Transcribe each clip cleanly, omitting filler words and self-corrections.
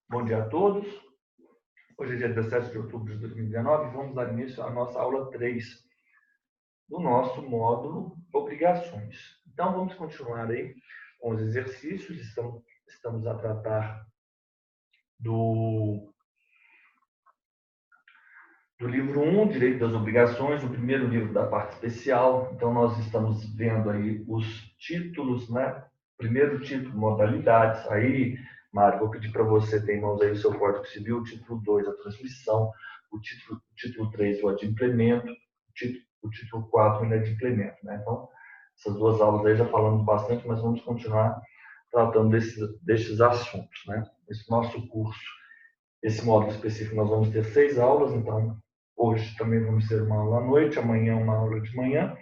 Bom dia a todos. Hoje é dia 17 de outubro de 2019 e vamos dar início à nossa aula 3 do nosso módulo Obrigações. Então, vamos continuar aí com os exercícios. Estamos a tratar do livro 1, Direito das Obrigações, o primeiro livro da parte especial. Então, nós estamos vendo aí os títulos, né? Primeiro título, modalidades. Aí, Mário, vou pedir para você ter em mãos aí o seu Código Civil, o título 2, a transmissão, o título 3, o adimplemento, o título 4, o inadimplemento, né? Então, essas duas aulas aí já falamos bastante, mas vamos continuar tratando desses assuntos, né? Esse nosso curso, esse módulo específico, nós vamos ter 6 aulas, então, hoje também vamos ter uma aula à noite, amanhã uma aula de manhã,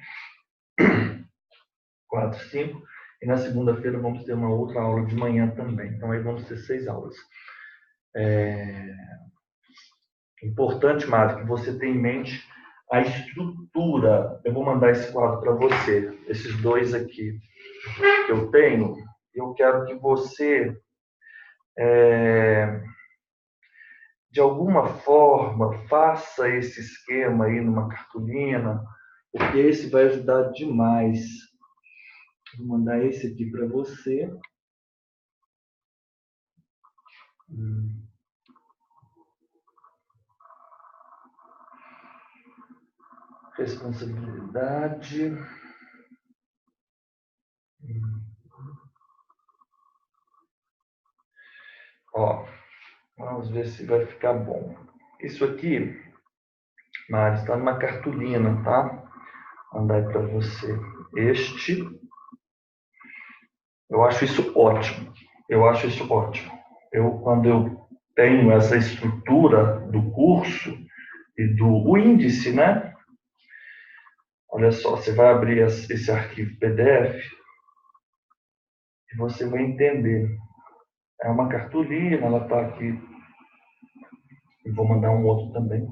4, 5, e na segunda-feira vamos ter uma outra aula de manhã também. Então, aí vamos ter 6 aulas. Importante, Mário, que você tenha em mente a estrutura. Eu vou mandar esse quadro para você, esses dois aqui que eu tenho. Eu quero que você, de alguma forma, faça esse esquema aí numa cartolina, porque esse vai ajudar demais. Vou mandar esse aqui para você. Responsabilidade. Ó, vamos ver se vai ficar bom. Isso aqui, Mário, está numa cartolina, tá? Vou mandar aí para você. Eu acho isso ótimo. Quando eu tenho essa estrutura do curso e o índice, né? Olha só, você vai abrir esse arquivo PDF e você vai entender. É uma cartolina, ela está aqui. Eu vou mandar um outro também.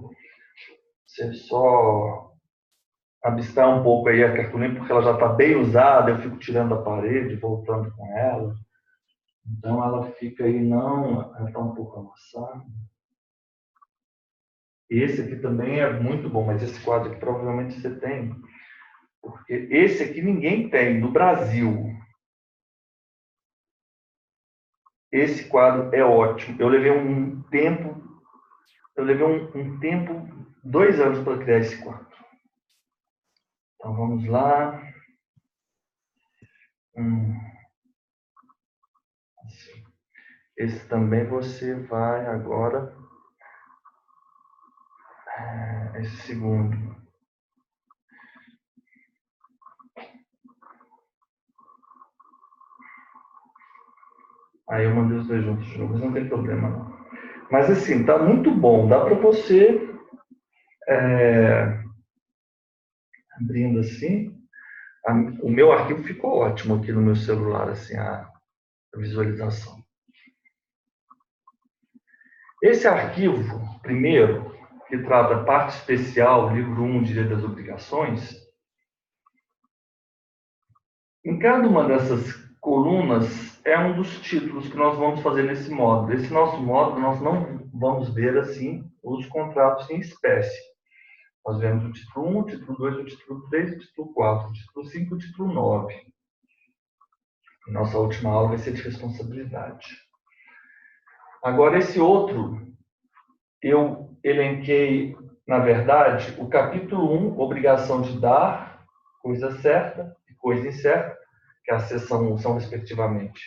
Você só abstrair um pouco aí a cartolina, porque ela já está bem usada, eu fico tirando da parede, voltando com ela. Então, ela fica aí, ela está um pouco amassada. Esse aqui também é muito bom, mas esse quadro aqui provavelmente você tem, porque esse aqui ninguém tem no Brasil. Esse quadro é ótimo. Eu levei um tempo, 2 anos para criar esse quadro. Então, vamos lá. Assim. Esse também você vai agora. Esse segundo. Aí eu mandei os dois juntos de novo, mas não tem problema não. Mas assim, tá muito bom. Dá para você abrindo assim. O meu arquivo ficou ótimo aqui no meu celular, assim, a visualização. Esse arquivo, primeiro, que trata a parte especial, livro 1, Direito das Obrigações, em cada uma dessas colunas é um dos títulos que nós vamos fazer nesse módulo. Esse nosso módulo, nós não vamos ver, assim, os contratos em espécie. Nós vemos o título 1, o título 2, o título 3, o título 4, o título 5 e o título 9. Nossa última aula vai ser de responsabilidade. Agora, esse outro, eu elenquei, na verdade, o capítulo 1, obrigação de dar, coisa certa e coisa incerta, que a seção são, respectivamente,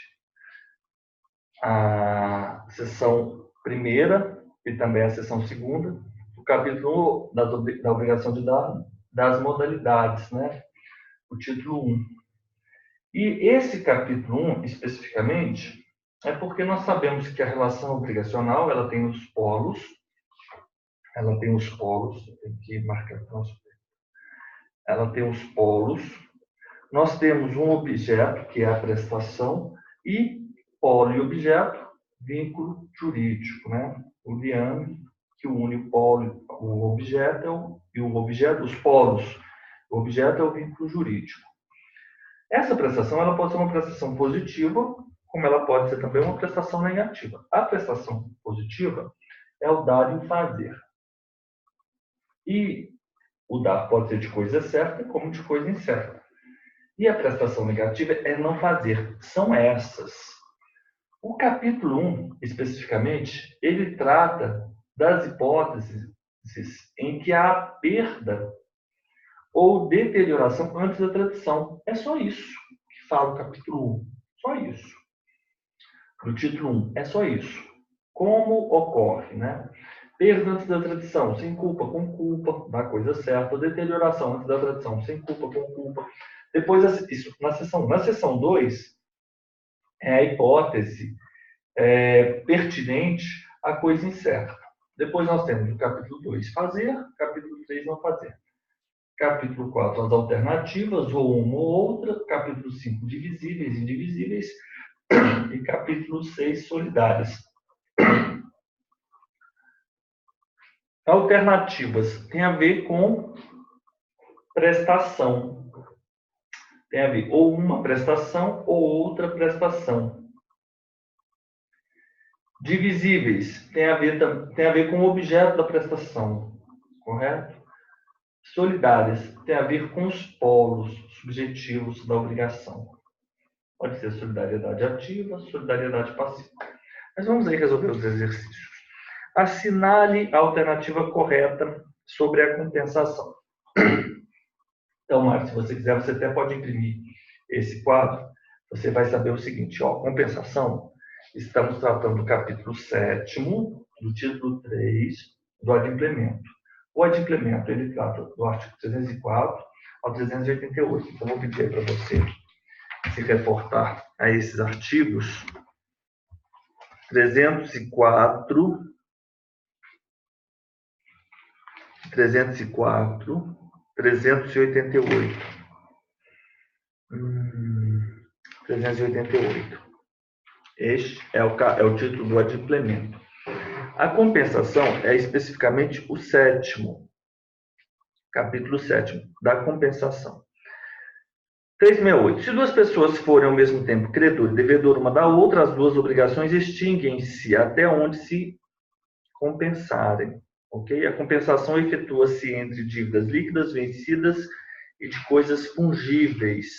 a seção primeira e também a seção segunda, o capítulo 1 da obrigação de dar, das modalidades, né? O título 1. E esse capítulo 1, especificamente, é porque nós sabemos que a relação obrigacional, ela tem os polos, tem que marcar o nosso. Ela tem os polos. Nós temos um objeto, que é a prestação, e polo e objeto, vínculo jurídico, né? O liame, que une o polo, o objeto, e o objeto, os polos. O objeto é o vínculo jurídico. Essa prestação, ela pode ser uma prestação positiva, como ela pode ser também uma prestação negativa. A prestação positiva é o dar e o fazer. E o dar pode ser de coisa certa como de coisa incerta. E a prestação negativa é não fazer. São essas. O capítulo 1, especificamente, ele trata das hipóteses em que há perda ou deterioração antes da tradição. É só isso que fala o capítulo 1. Só isso. No título 1, é só isso. Como ocorre, né? Perda antes da tradição, sem culpa, com culpa, na coisa certa. Deterioração antes da tradição, sem culpa, com culpa. Depois, isso na seção 1. Na seção 2, é a hipótese pertinente à coisa incerta. Depois nós temos o capítulo 2, fazer. Capítulo 3, não fazer. Capítulo 4, as alternativas, ou uma ou outra. Capítulo 5, divisíveis e indivisíveis. E capítulo 6, solidárias. Alternativas tem a ver com prestação. Tem a ver ou uma prestação ou outra prestação. Divisíveis tem a ver com o objeto da prestação, correto? Solidárias tem a ver com os polos subjetivos da obrigação. Pode ser solidariedade ativa, solidariedade passiva. Mas vamos aí resolver os exercícios. Assinale a alternativa correta sobre a compensação. Então, Mário, se você quiser, você até pode imprimir esse quadro. Você vai saber o seguinte, ó, compensação, estamos tratando do capítulo 7º, do título 3, do adimplemento. O adimplemento, ele trata do artigo 304 ao 388. Então, vou pedir para você se reportar a esses artigos 304, 304, 388. 388. Este é o título do adimplemento. A compensação é especificamente o 7º, capítulo 7º, da compensação. 368. Se duas pessoas forem ao mesmo tempo credor e devedor uma da outra, as duas obrigações extinguem-se até onde se compensarem. Okay? A compensação efetua-se entre dívidas líquidas vencidas e de coisas fungíveis.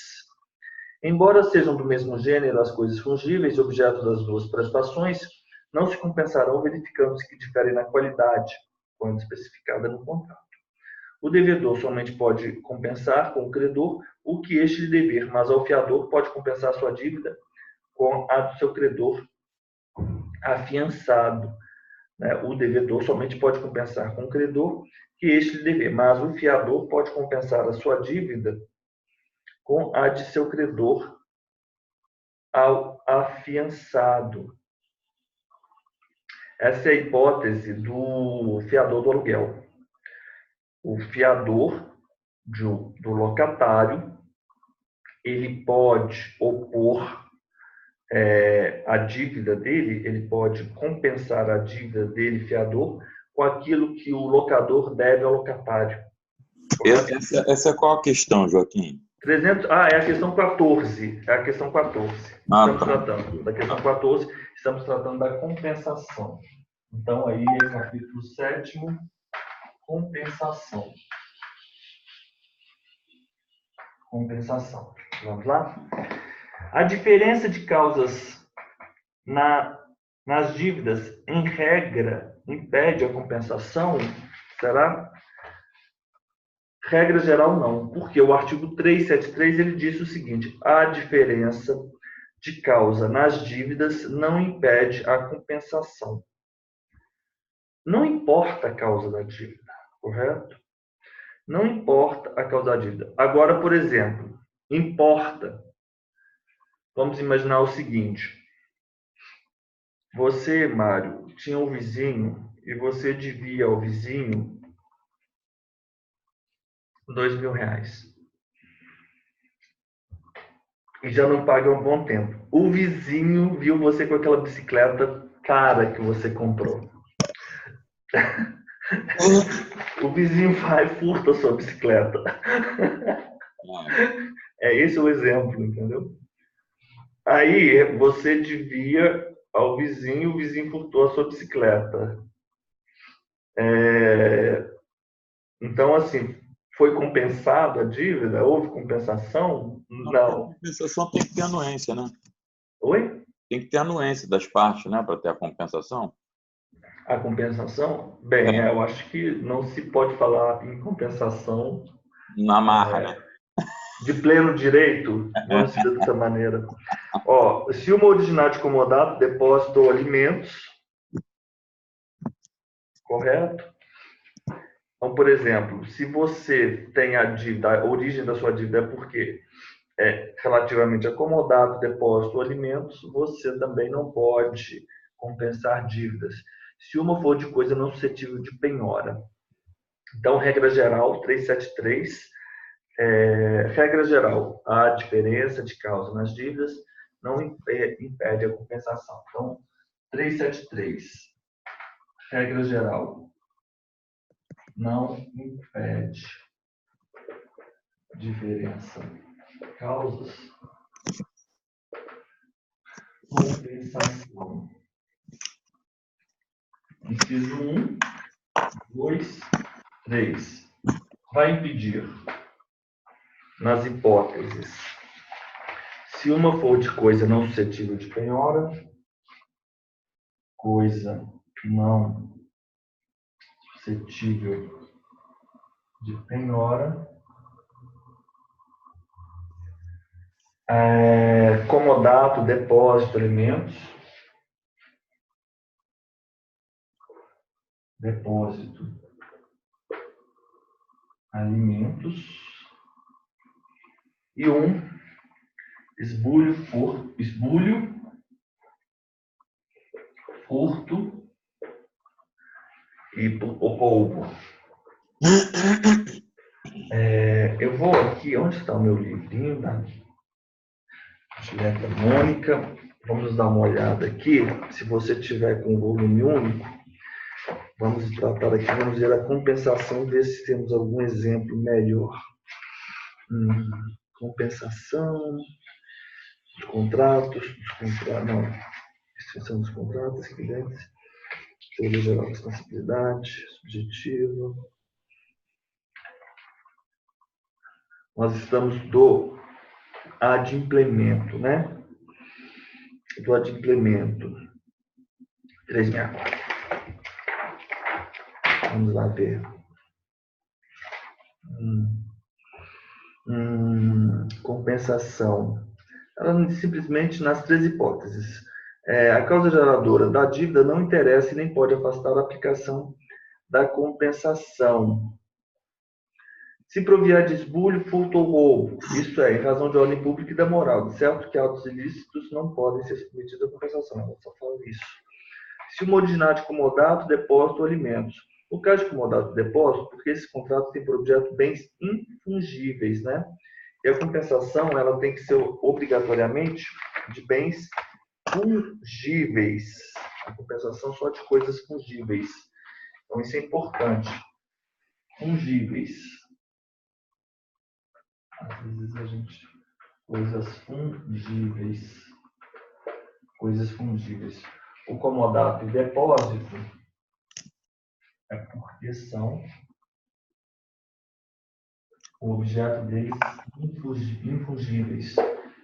Embora sejam do mesmo gênero as coisas fungíveis, objeto das duas prestações, não se compensarão verificando-se que diferem na qualidade, quando especificada no contrato. O devedor somente pode compensar com o credor o que este lhe dever, mas ao fiador pode compensar sua dívida com a do seu credor afiançado. O devedor somente pode compensar com o credor que este lhe dever, mas o fiador pode compensar a sua dívida com a de seu credor ao afiançado. Essa é a hipótese do fiador do aluguel. O fiador do locatário, ele pode opor a dívida dele, ele pode compensar a dívida dele, fiador, com aquilo que o locador deve ao locatário. Essa é qual a questão, Joaquim? 300, é a questão 14. É a questão 14. Estamos tratando da questão 14, estamos tratando da compensação. Então, aí é capítulo 7º, compensação. Compensação. Vamos lá? A diferença de causas nas dívidas, em regra, impede a compensação? Será? Regra geral, não. Porque o artigo 373 ele diz o seguinte: a diferença de causa nas dívidas não impede a compensação. Não importa a causa da dívida, correto? Não importa a causa da dívida. Agora, por exemplo, importa. Vamos imaginar o seguinte. Você, Mário, tinha um vizinho e você devia ao vizinho R$2.000. E já não paga há um bom tempo. O vizinho viu você com aquela bicicleta cara que você comprou. O vizinho vai e furta a sua bicicleta. É esse o exemplo, entendeu? Aí você devia ao vizinho, o vizinho furtou a sua bicicleta. Então, assim, foi compensada a dívida? Houve compensação? Não, porque a Não. compensação tem que ter anuência, né? Oi? Tem que ter anuência das partes, né, para ter a compensação. A compensação? Bem, É, eu acho que não se pode falar em compensação na marra, né? de pleno direito, vamos dizer dessa maneira. Ó, se uma originária de comodato, depósito ou alimentos, correto? Então, por exemplo, se você tem a dívida, a origem da sua dívida é porque é relativamente acomodado, depósito ou alimentos, você também não pode compensar dívidas. Se uma for de coisa não suscetível de penhora. Então, regra geral, 373, regra geral, a diferença de causa nas dívidas não impede a compensação. Então, 373, regra geral, não impede diferença causas, compensação. Inciso 1, 2, 3. Vai impedir, nas hipóteses, se uma for de coisa não suscetível de penhora, coisa não suscetível de penhora, comodato, depósito, alimentos, depósito, alimentos, e esbulho, furto e o roubo. Eu vou aqui, onde está o meu livrinho da Dieta Mônica? Vamos dar uma olhada aqui. Se você tiver com volume único, vamos tratar aqui, vamos ver a compensação, ver se temos algum exemplo melhor. Compensação, dos contratos, não, extensão dos contratos, clientes, teoria geral de responsabilidade, subjetivo. Nós estamos do adimplemento, né? Do adimplemento. 364. Vamos lá ver. Compensação. Ela simplesmente nas três hipóteses. A causa geradora da dívida não interessa e nem pode afastar a aplicação da compensação. Se provier de esbulho, furto ou roubo, isto é, em razão de ordem pública e da moral, de certo que atos ilícitos não podem ser submetidos à compensação. Ela só fala isso. Se uma originário de comodato, depósito ou alimentos. No caso de comodato e depósito, porque esse contrato tem por objeto bens infungíveis, né? E a compensação, ela tem que ser obrigatoriamente de bens fungíveis. A compensação só de coisas fungíveis. Então, isso é importante. Fungíveis. Às vezes a gente... Coisas fungíveis. Coisas fungíveis. O comodato e depósito é porque são o objeto deles infungíveis.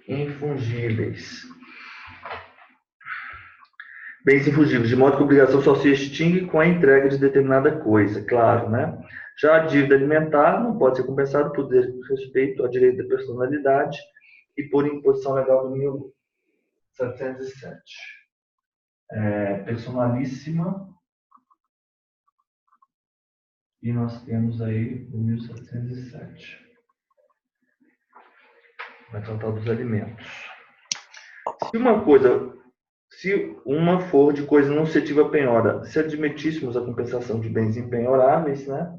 Infungíveis. Bens infungíveis, de modo que a obrigação só se extingue com a entrega de determinada coisa, claro, né? Já a dívida alimentar não pode ser compensada por respeito ao direito da personalidade e por imposição legal do 1707. Personalíssima. E nós temos aí o 1707. Vai tratar dos alimentos. Se uma for de coisa não suscetível a penhora, se admitíssemos a compensação de bens impenhoráveis, né,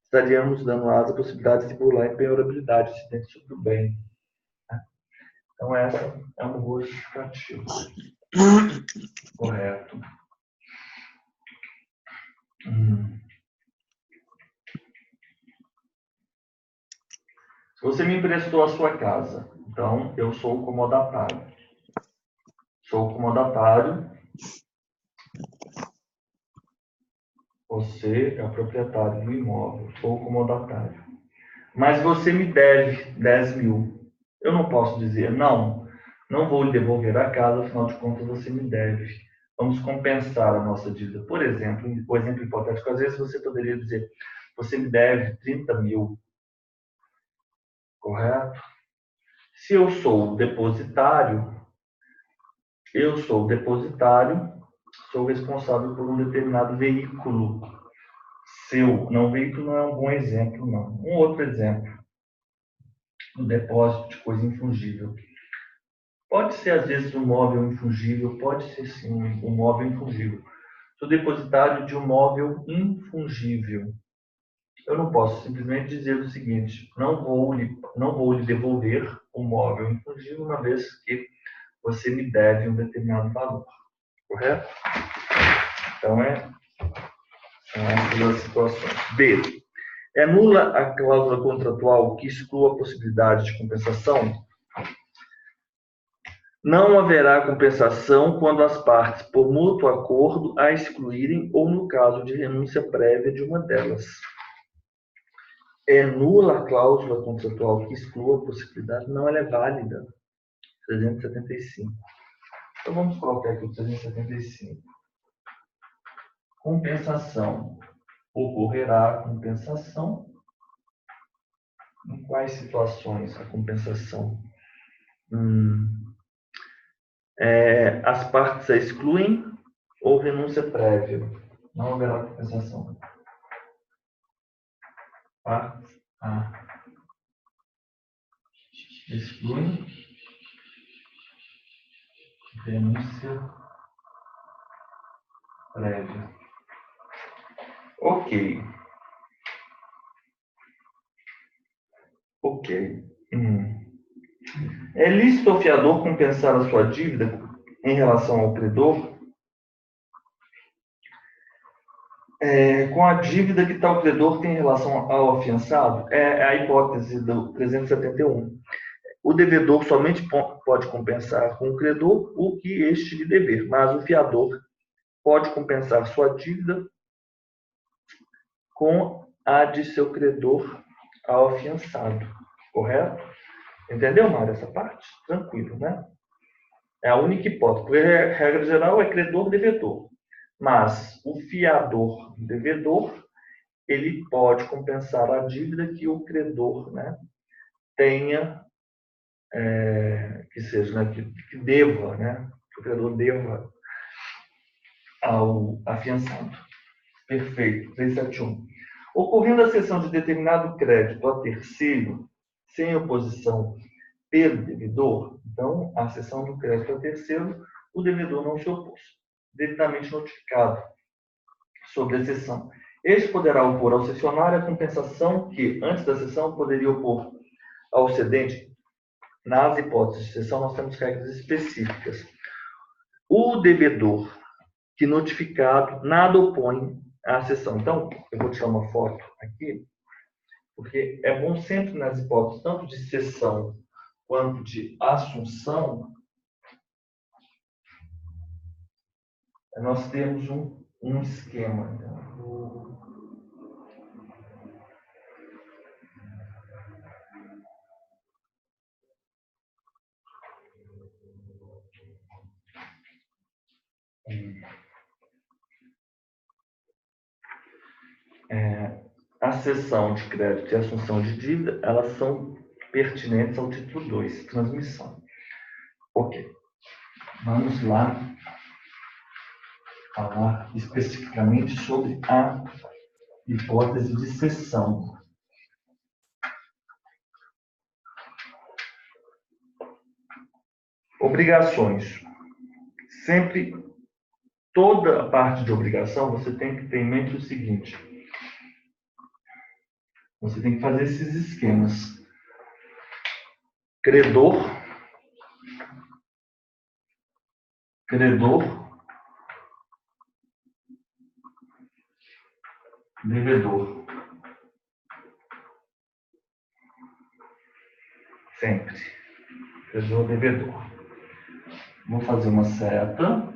estaríamos dando asa à possibilidade de burlar a impenhorabilidade incidente sobre o bem. Né? Então, essa é uma boa justificativa. Correto. Se você me emprestou a sua casa, então eu sou o comodatário. Sou o comodatário. Você é o proprietário do imóvel. Sou o comodatário. Mas você me deve 10 mil. Eu não posso dizer, não vou lhe devolver a casa, afinal de contas você me deve. Vamos compensar a nossa dívida. Por exemplo, o exemplo hipotético, às vezes você poderia dizer, você me deve 30 mil, correto? Se eu sou depositário, sou responsável por um determinado veículo seu. Não, veículo não é um bom exemplo, não. Um outro exemplo, um depósito de coisa infungível. Pode ser, às vezes, um móvel infungível, pode ser, sim, um móvel infungível. Sou depositário de um móvel infungível. Eu não posso simplesmente dizer o seguinte, não vou lhe devolver o móvel infungível, uma vez que você me deve um determinado valor. Correto? Então, são essas as situações. B. É nula a cláusula contratual que exclua a possibilidade de compensação? Não haverá compensação quando as partes, por mútuo acordo, a excluírem ou no caso de renúncia prévia de uma delas. É nula a cláusula contratual que exclua a possibilidade? Não, ela é válida. 375. Então vamos colocar aqui o 375. Compensação. Ocorrerá compensação. Em quais situações a compensação? As partes a excluem ou renúncia prévia. Não haverá compensação. Partes a excluem, renúncia prévia. Ok. É lícito ao fiador compensar a sua dívida em relação ao credor com a dívida que tal credor tem em relação ao afiançado? É a hipótese do 371. O devedor somente pode compensar com o credor o que este lhe dever, mas o fiador pode compensar sua dívida com a de seu credor ao afiançado. Correto? Entendeu, Mário, essa parte? Tranquilo, né? É a única hipótese. Porque a regra geral é credor-devedor. Mas o fiador-devedor, ele pode compensar a dívida que o credor, né, tenha, que seja, né, que deva, né, que o credor deva ao afiançado. Perfeito. 371. Ocorrendo a cessão de determinado crédito a terceiro, sem oposição pelo devedor, então, a cessão do crédito a terceiro, o devedor não se opôs, devidamente notificado sobre a cessão. Este poderá opor ao cessionário a compensação que, antes da cessão, poderia opor ao cedente. Nas hipóteses de cessão, nós temos regras específicas. O devedor que notificado nada opõe à cessão. Então, eu vou tirar uma foto aqui, porque é bom sempre nas hipóteses, tanto de cessão quanto de assunção, nós temos um esquema. A cessão de crédito e a assunção de dívida, elas são pertinentes ao título 2, transmissão. Ok. Vamos lá falar especificamente sobre a hipótese de cessão. Obrigações. Sempre, toda a parte de obrigação, você tem que ter em mente o seguinte. Você tem que fazer esses esquemas. Credor, devedor. Sempre. Credor, devedor. Vou fazer uma seta.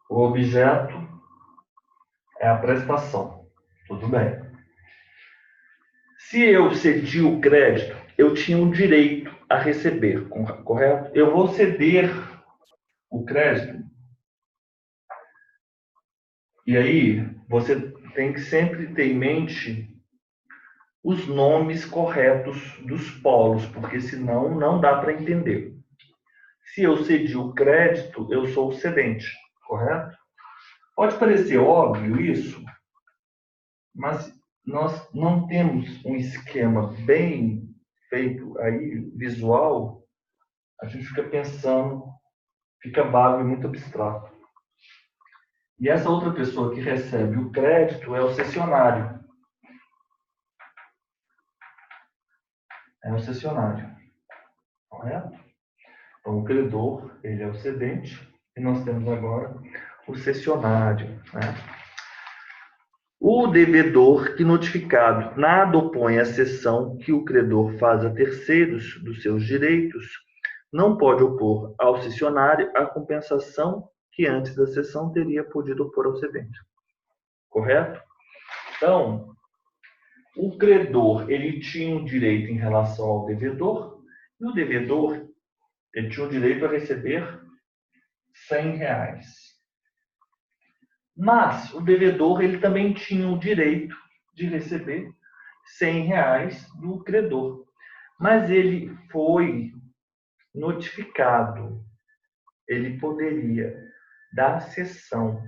O objeto é a prestação. Tudo bem. Se eu cedi o crédito, eu tinha o direito a receber, correto? Eu vou ceder o crédito. E aí, você tem que sempre ter em mente os nomes corretos dos polos, porque senão não dá para entender. Se eu cedi o crédito, eu sou o cedente, correto? Pode parecer óbvio isso, mas nós não temos um esquema bem feito aí, visual, a gente fica pensando, fica vago e muito abstrato. E essa outra pessoa que recebe o crédito é o cessionário. É o cessionário, correto? Então, o credor, ele é o cedente, e nós temos agora o cessionário, né? O devedor que notificado nada opõe à cessão que o credor faz a terceiros dos seus direitos, não pode opor ao cessionário a compensação que antes da cessão teria podido opor ao cedente. Correto? Então, o credor, ele tinha um direito em relação ao devedor, e o devedor, ele tinha o direito a receber R$100. Mas o devedor, ele também tinha o direito de receber R$100 do credor. Mas ele foi notificado. Ele poderia dar cessão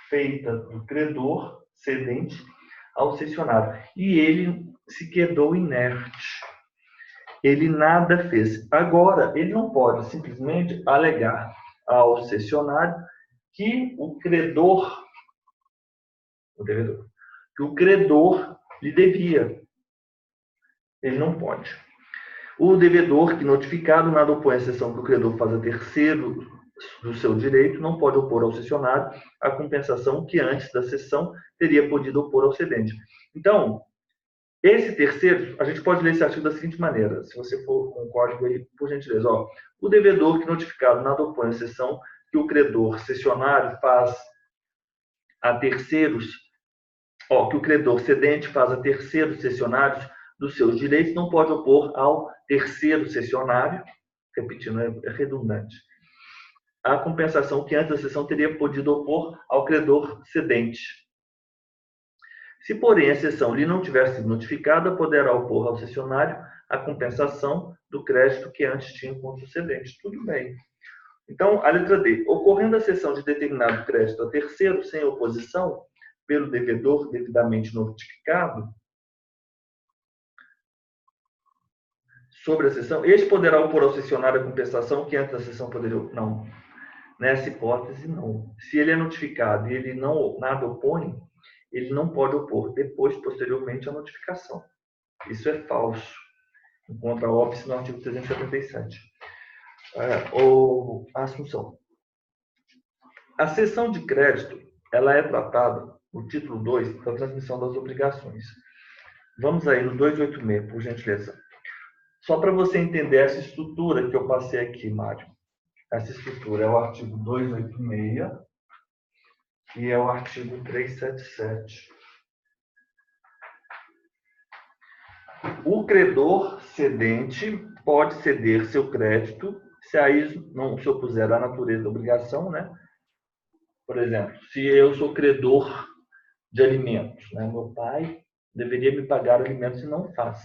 feita do credor cedente ao cessionário. E ele se quedou inerte. Ele nada fez. Agora, ele não pode simplesmente alegar ao cessionário que o credor, o devedor, que o credor lhe devia. Ele não pode. O devedor que notificado nada opõe à cessão que o credor faz a terceiro do seu direito, não pode opor ao cessionário a compensação que antes da cessão teria podido opor ao cedente. Então, esse terceiro, a gente pode ler esse artigo da seguinte maneira, se você for com o código aí, por gentileza. O devedor que notificado nada opõe à cessão que o credor cessionário faz a terceiros, que o credor cedente faz a terceiros cessionários dos seus direitos, não pode opor ao terceiro cessionário, repetindo, é redundante, a compensação que antes da cessão teria podido opor ao credor cedente. Se, porém, a cessão lhe não tiver sido notificada, poderá opor ao cessionário a compensação do crédito que antes tinha contra o cedente. Tudo bem. Então, a letra D. Ocorrendo a cessão de determinado crédito a terceiro sem oposição pelo devedor devidamente notificado sobre a cessão, este poderá opor ao cessionário a compensação que antes da cessão poderia... Não. Nessa hipótese, não. Se ele é notificado e ele não nada opõe, ele não pode opor depois, posteriormente, a notificação. Isso é falso. Encontra a óbice no artigo 377. Assunção. A cessão de crédito, ela é tratada no título 2 da transmissão das obrigações. Vamos aí no 286, por gentileza. Só para você entender essa estrutura que eu passei aqui, Mário. Essa estrutura é o artigo 286 e é o artigo 377. O credor cedente pode ceder seu crédito se aí não se opuser à natureza da obrigação, né? Por exemplo, se eu sou credor de alimentos, né? Meu pai deveria me pagar alimentos e não faz.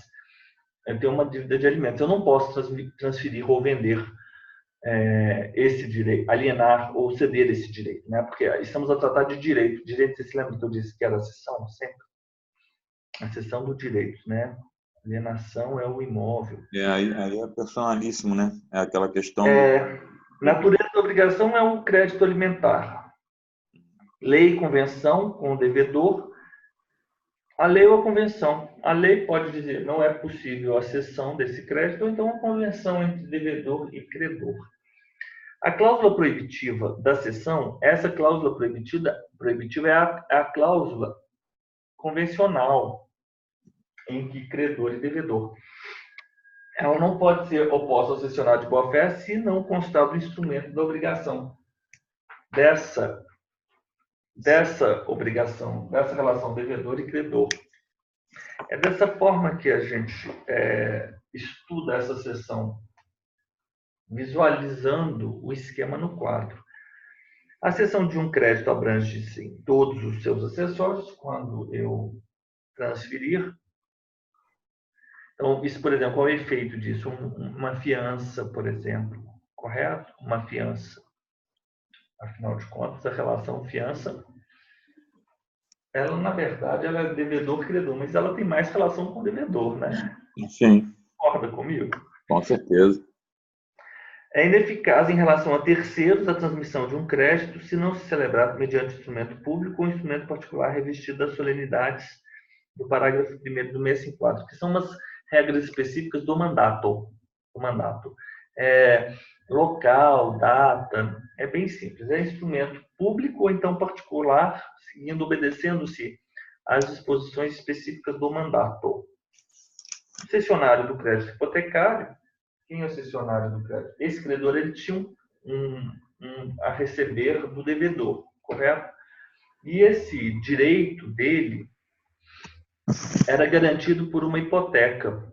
Eu tenho uma dívida de alimentos. Eu não posso transferir ou vender esse direito, alienar ou ceder esse direito, né? Porque estamos a tratar de direito. Direito, você se lembra que eu disse que era a cessão sempre? A cessão do direito, né? Alienação é o imóvel. Aí é personalíssimo, né? É aquela questão... Natureza da obrigação é o crédito alimentar. Lei e convenção com o devedor. A lei ou a convenção. A lei pode dizer não é possível a cessão desse crédito, ou então a convenção entre devedor e credor. A cláusula proibitiva da cessão, essa cláusula proibitiva é a cláusula convencional entre credor e devedor. ela não pode ser oposta ao cessionário de boa-fé se não constar do instrumento da obrigação dessa obrigação, dessa relação devedor e credor. É dessa forma que a gente estuda essa seção, visualizando o esquema no quadro. A seção de um crédito abrange, sim, todos os seus acessórios quando eu transferir. Então, isso, por exemplo, qual é o efeito disso? Uma fiança, por exemplo, correto? Uma fiança. Afinal de contas, a relação fiança, ela, na verdade, ela é devedor-credor, mas ela tem mais relação com o devedor, né? Sim, Concorda comigo? com certeza. É ineficaz em relação a terceiros a transmissão de um crédito se não se celebrar mediante instrumento público ou instrumento particular revestido das solenidades do parágrafo 1º do 654, que são umas regras específicas do mandato. Local, data, é bem simples. É instrumento público ou então particular, obedecendo-se às disposições específicas do mandato. O cessionário do crédito hipotecário. Quem é o cessionário do crédito? Esse credor ele tinha a receber do devedor, correto? E esse direito dele era garantido por uma hipoteca.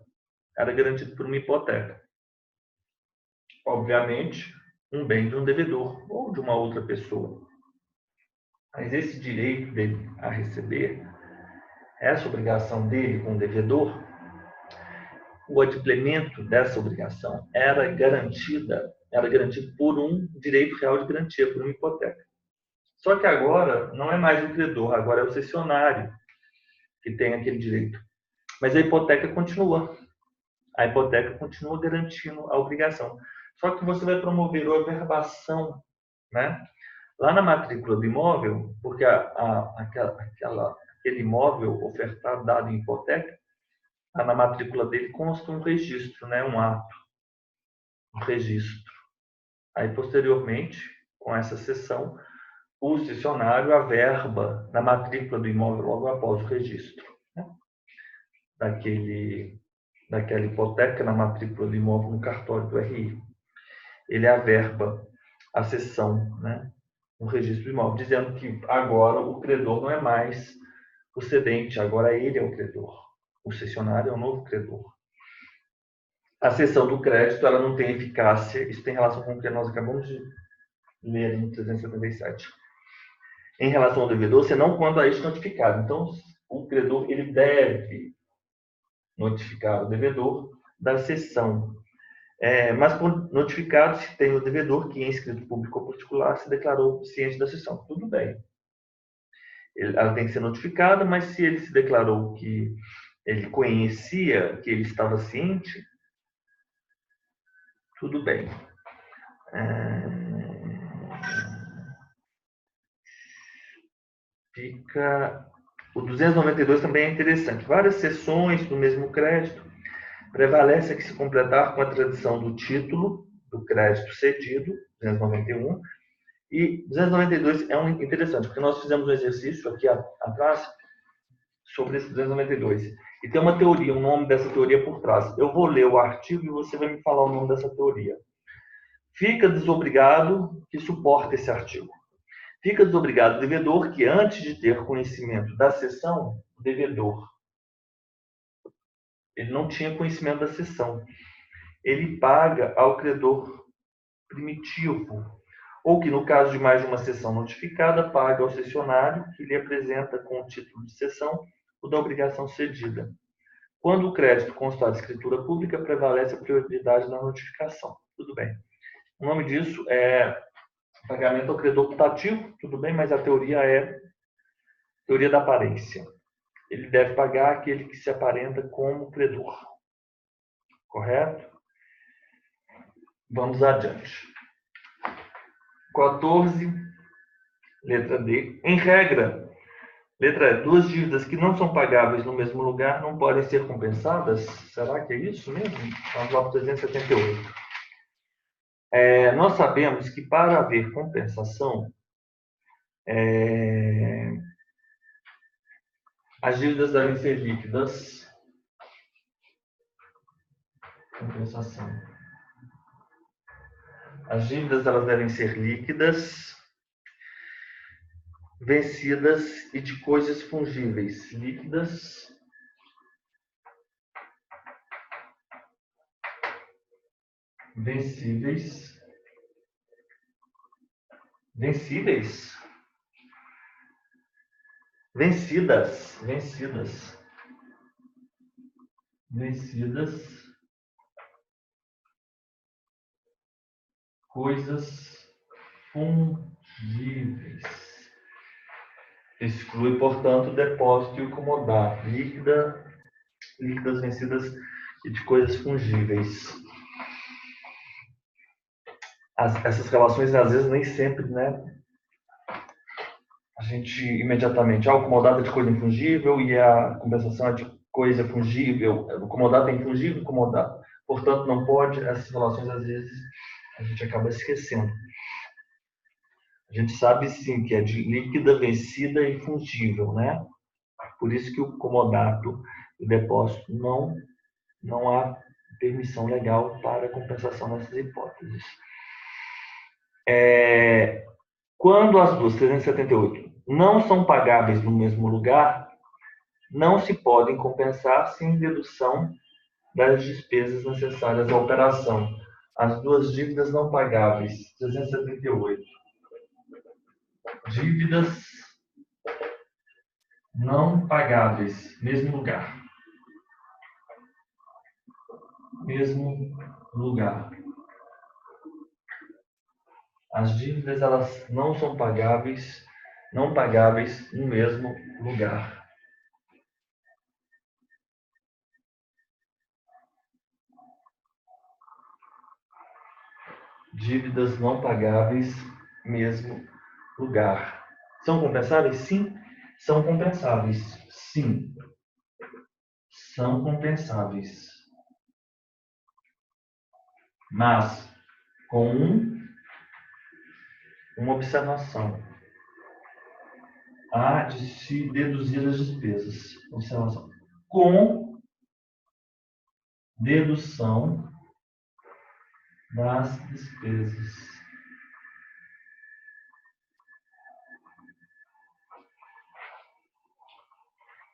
Obviamente, um bem de um devedor ou de uma outra pessoa. Mas esse direito dele a receber, essa obrigação dele com o devedor, o adimplemento dessa obrigação era garantido por um direito real de garantia, por uma hipoteca. Só que agora não é mais o credor, agora é o cessionário que tem aquele direito. Mas a hipoteca continua. A hipoteca continua garantindo a obrigação. Só que você vai promover a averbação, né? Lá na matrícula do imóvel, porque aquele imóvel ofertado, dado em hipoteca, na matrícula dele consta um registro, né? Um ato, um registro. Aí, posteriormente, com essa sessão, o cessionário averba na matrícula do imóvel logo após o registro, né? daquela hipoteca na matrícula do imóvel no cartório do RI. Ele averba a cessão, né? No registro do imóvel, dizendo que agora o credor não é mais o cedente, agora ele é o credor. O cessionário é o novo credor. A cessão do crédito ela não tem eficácia, isso tem relação com o que nós acabamos de ler no 377. Em relação ao devedor, senão quando a este notificado. Então, o credor ele deve notificar o devedor da cessão. Mas por notificado se tem o devedor que, em escrito público ou particular, se declarou ciente da cessão. Tudo bem. Ela tem que ser notificada, mas se ele se declarou que ele conhecia, que ele estava ciente, tudo bem. O 292 também é interessante. Várias sessões do mesmo crédito prevalece a que se completar com a tradição do título do crédito cedido, 291, e 292 é interessante, porque nós fizemos um exercício aqui atrás sobre esse 292. E tem uma teoria, o nome dessa teoria por trás. Eu vou ler o artigo e você vai me falar o nome dessa teoria. Fica desobrigado que suporta esse artigo. Fica desobrigado o devedor que, antes de ter conhecimento da cessão, o devedor, ele não tinha conhecimento da cessão. Ele paga ao credor primitivo, ou que, no caso de mais de uma cessão notificada, paga ao cessionário, que lhe apresenta com o título de cessão o da obrigação cedida. Quando o crédito constar de escritura pública, prevalece a prioridade da notificação. Tudo bem. O nome disso é pagamento ao credor putativo, tudo bem, mas a teoria é teoria da aparência. Ele deve pagar aquele que se aparenta como credor. Correto? Vamos adiante. 14, letra D. Em regra, letra E, duas dívidas que não são pagáveis no mesmo lugar não podem ser compensadas? Será que é isso mesmo? Vamos lá para o 378. Nós sabemos que para haver compensação, as dívidas devem ser líquidas Compensação. As dívidas elas devem ser líquidas, vencidas e de coisas fungíveis. Líquidas, vencíveis, vencidas, coisas fungíveis. Exclui, portanto, o depósito e o comodato. Líquidas, vencidas e de coisas fungíveis. Essas relações, às vezes, nem sempre, né? A gente imediatamente, o comodato é de coisa infungível e a compensação é de coisa fungível. O comodato é infungível, o comodato. Portanto, não pode. Essas relações, às vezes, a gente acaba esquecendo. A gente sabe, sim, que é de líquida, vencida e fungível, né? Por isso que o comodato e o depósito não há permissão legal para compensação nessas hipóteses. Quando as duas, 378, não são pagáveis no mesmo lugar, não se podem compensar sem dedução das despesas necessárias à operação. As duas dívidas não pagáveis, 378. Dívidas não pagáveis, mesmo lugar. Mesmo lugar. As dívidas elas não são pagáveis no mesmo lugar. Dívidas não pagáveis, mesmo lugar. São compensáveis? Sim. São compensáveis. Sim. São compensáveis. Mas com uma observação. Há de se deduzir as despesas. Observação. Com dedução das despesas.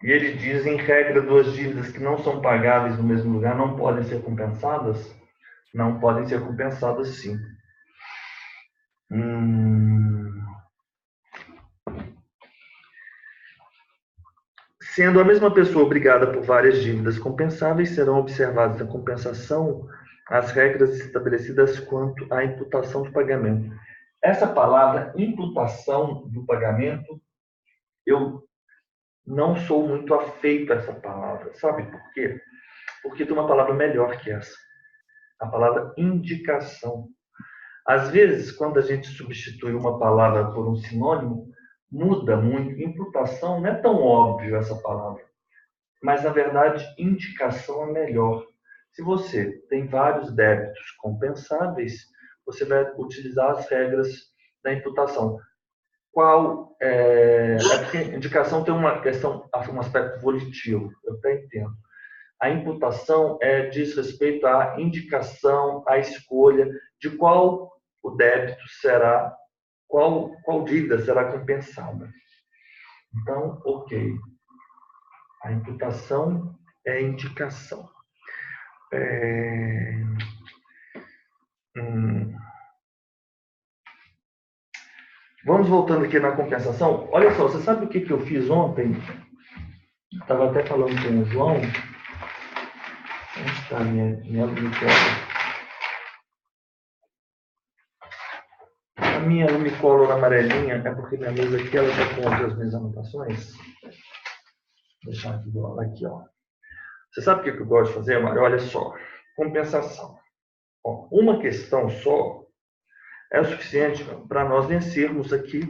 E ele diz, em regra, duas dívidas que não são pagáveis no mesmo lugar não podem ser compensadas? Não podem ser compensadas, sim. Sendo a mesma pessoa obrigada por várias dívidas compensáveis, serão observadas na compensação as regras estabelecidas quanto à imputação do pagamento. Essa palavra, imputação do pagamento, eu não sou muito afeito a essa palavra. Sabe por quê? Porque tem uma palavra melhor que essa. A palavra indicação. Às vezes, quando a gente substitui uma palavra por um sinônimo, muda muito. Imputação não é tão óbvio essa palavra. Mas, na verdade, indicação é melhor. Se você tem vários débitos compensáveis, você vai utilizar as regras da imputação. Porque a indicação tem uma questão, um aspecto volitivo, eu até entendo. A imputação diz respeito à indicação, à escolha de qual o débito será, qual dívida será compensada. Então, ok. A imputação é a indicação. Vamos voltando aqui na compensação. Olha só, você sabe o que eu fiz ontem? Estava até falando com o João. Onde está a minha lumicolor? A minha lumicolor amarelinha é porque minha mesa aqui ela está com as minhas anotações. Vou deixar aqui do lado. Aqui, ó. Você sabe o que eu gosto de fazer, Mário? Olha só. Compensação. Ó, uma questão só é o suficiente para nós vencermos aqui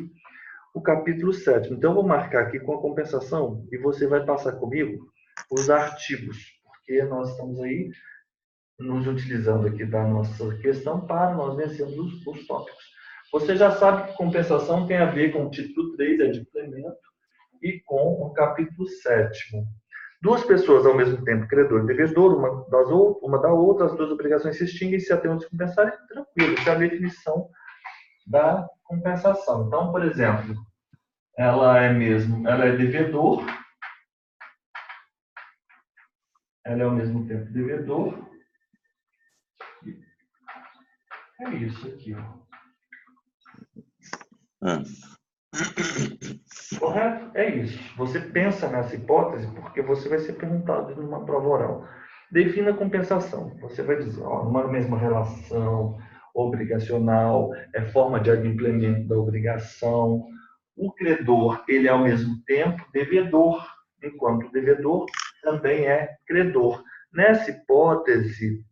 o capítulo 7. Então, eu vou marcar aqui com a compensação e você vai passar comigo os artigos, porque nós estamos aí nos utilizando aqui da nossa questão para nós vencermos os tópicos. Você já sabe que compensação tem a ver com o título 3, adimplemento, e com o capítulo 7. Duas pessoas ao mesmo tempo, credor e devedor, uma da outra, as duas obrigações se extinguem se até onde se compensarem, tranquilo. Essa é a definição da compensação. Então, por exemplo, ela é devedor, ela é ao mesmo tempo devedor. É isso aqui, ó. Correto? É isso. Você pensa nessa hipótese porque você vai ser perguntado numa prova oral. Defina a compensação. Você vai dizer, ó, numa mesma relação obrigacional, é forma de adimplemento da obrigação. O credor, ele é ao mesmo tempo devedor, enquanto o devedor também é credor. Nessa hipótese,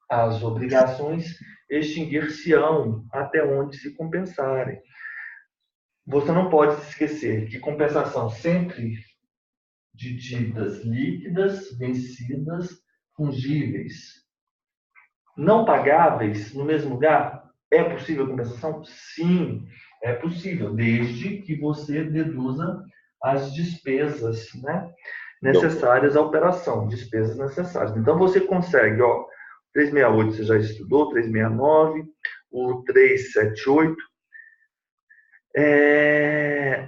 as obrigações extinguir-se-ão até onde se compensarem. Você não pode se esquecer que compensação sempre de dívidas líquidas, vencidas, fungíveis, não pagáveis no mesmo lugar. É possível compensação? Sim, é possível, desde que você deduza as despesas, né, necessárias à operação, despesas necessárias. Então, você consegue, ó, 368 você já estudou, 369, o 378,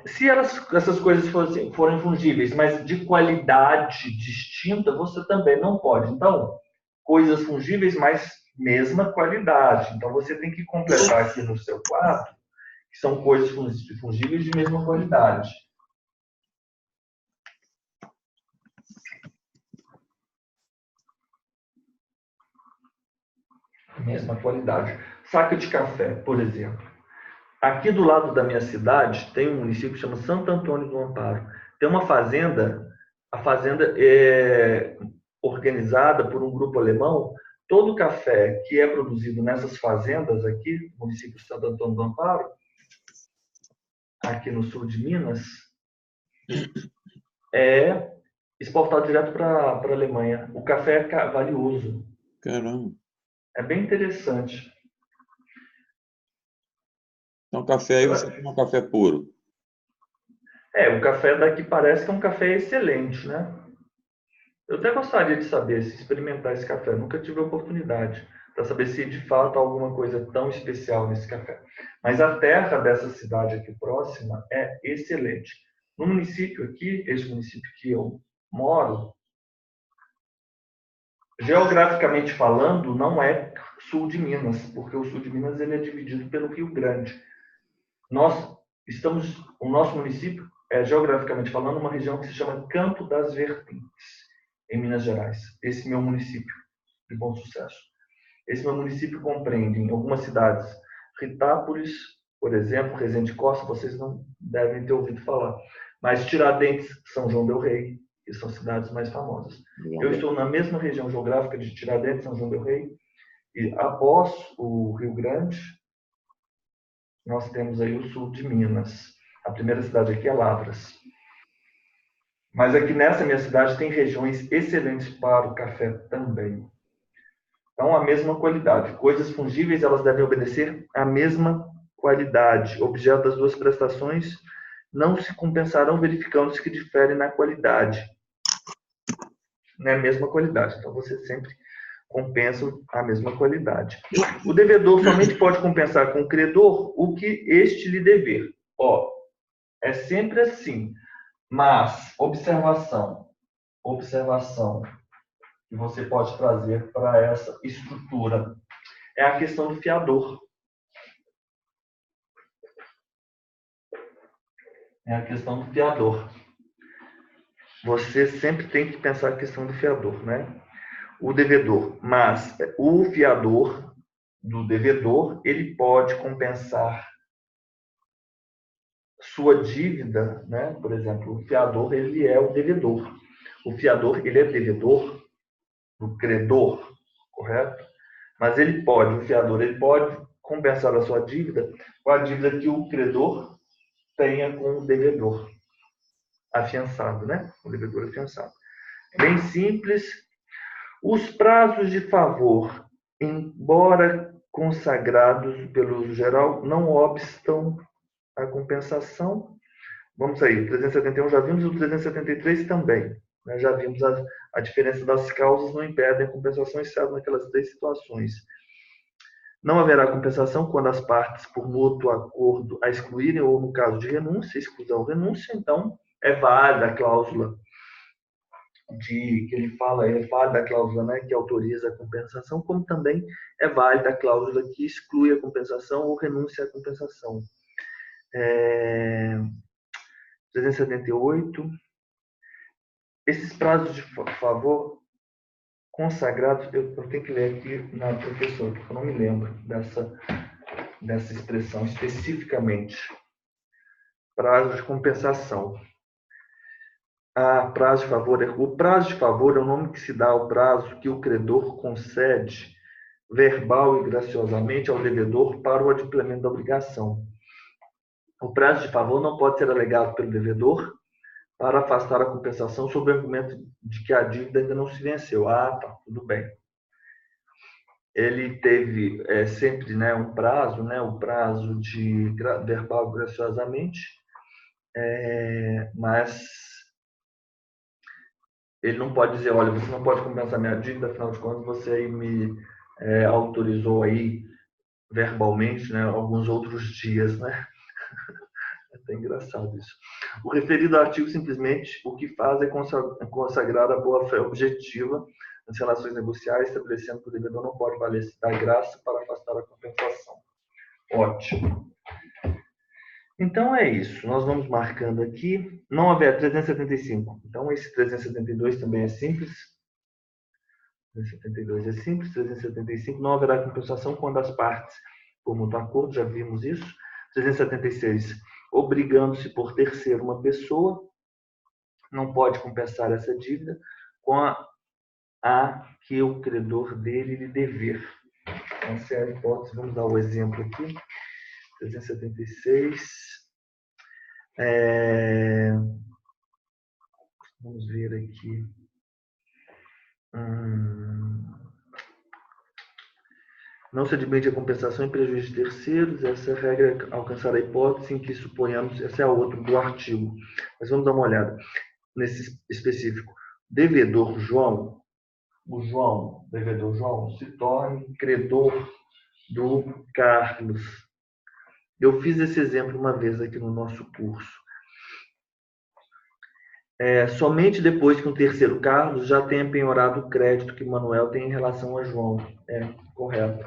se essas coisas forem fungíveis, mas de qualidade distinta, você também não pode. Então, coisas fungíveis, mas mesma qualidade. Então, você tem que completar aqui no seu quadro, que são coisas fungíveis de mesma qualidade. Mesma qualidade. Saca de café, por exemplo. Aqui do lado da minha cidade tem um município que chama Santo Antônio do Amparo. Tem uma fazenda, a fazenda é organizada por um grupo alemão. Todo o café que é produzido nessas fazendas aqui, no município de Santo Antônio do Amparo, aqui no sul de Minas, é exportado direto para a Alemanha. O café é valioso. Caramba. É bem interessante. Então, café aí você toma café puro. O café daqui parece que é um café excelente, né? Eu até gostaria de saber, se experimentar esse café. Nunca tive a oportunidade para saber se de fato há alguma coisa tão especial nesse café. Mas a terra dessa cidade aqui próxima é excelente. No município aqui, esse município que eu moro, geograficamente falando, não é sul de Minas, porque o sul de Minas ele é dividido pelo Rio Grande. O nosso município é, geograficamente falando, uma região que se chama Campo das Vertentes, em Minas Gerais. Esse meu município de Bom Sucesso. Esse meu município compreende em algumas cidades, Ritápolis, por exemplo, Resende Costa, vocês não devem ter ouvido falar, mas Tiradentes, São João del Rei, que são cidades mais famosas. Eu estou na mesma região geográfica de Tiradentes, São João del Rei, e após o Rio Grande, nós temos aí o sul de Minas. A primeira cidade aqui é Lavras. Mas aqui nessa minha cidade tem regiões excelentes para o café também. Então, a mesma qualidade. Coisas fungíveis, elas devem obedecer à mesma qualidade. Objeto das duas prestações não se compensarão verificando-se que diferem na qualidade. Não é a mesma qualidade. Então, você sempre compensa a mesma qualidade. O devedor somente pode compensar com o credor o que este lhe dever. Ó, é sempre assim. Mas, observação que você pode trazer para essa estrutura é a questão do fiador. É a questão do fiador. Você sempre tem que pensar a questão do fiador, né? O devedor. Mas o fiador do devedor, ele pode compensar sua dívida, né? Por exemplo, o fiador, ele é o devedor. O fiador, ele é devedor do credor, correto? Mas o fiador, ele pode compensar a sua dívida com a dívida que o credor tenha com o devedor afiançado, né? O devedor afiançado. Bem simples. Os prazos de favor, embora consagrados pelo uso geral, não obstam a compensação. Vamos aí, o 371 já vimos, e o 373 também, Nós já vimos a diferença das causas não impedem a compensação, exceto naquelas 3 situações. Não haverá compensação quando as partes, por mútuo acordo, a excluírem ou no caso de renúncia, exclusão, renúncia, então é válida a cláusula que ele fala, é válida a cláusula, né, que autoriza a compensação, como também é válida a cláusula que exclui a compensação ou renuncia à compensação. 378. Esses prazos de favor consagrados, eu tenho que ler aqui na professora, porque eu não me lembro dessa expressão especificamente. Prazo de compensação. Prazo de favor. O prazo de favor é o nome que se dá ao prazo que o credor concede verbal e graciosamente ao devedor para o adimplemento da obrigação. O prazo de favor não pode ser alegado pelo devedor para afastar a compensação sob o argumento de que a dívida ainda não se venceu. Tá, tudo bem. Ele teve sempre, né, um prazo, né, o prazo de verbal graciosamente, mas ele não pode dizer, olha, você não pode compensar minha dívida, afinal de contas você aí me autorizou aí verbalmente, né, alguns outros dias, né? É até engraçado isso. O referido artigo simplesmente o que faz é consagrar a boa-fé objetiva nas relações negociais, estabelecendo que o devedor não pode valer-se da graça para afastar a compensação. Ótimo. Então é isso. Nós vamos marcando aqui. Não haver 375. Então esse 372 também é simples. 372 é simples. 375 não haverá compensação quando as partes por mútuo acordo, já vimos isso. 376, obrigando-se por terceiro uma pessoa, não pode compensar essa dívida com a que o credor dele lhe dever. Essa é a hipótese. Vamos dar o exemplo aqui. 376. Vamos ver aqui. Não se admite a compensação em prejuízo de terceiros. Essa regra alcançar a hipótese em que suponhamos, essa é a outra do artigo. Mas vamos dar uma olhada nesse específico. Devedor João, o João, devedor João, se torne credor do Carlos. Eu fiz esse exemplo uma vez aqui no nosso curso. Somente depois que um terceiro Carlos já tenha penhorado o crédito que Manuel tem em relação a João. Correto.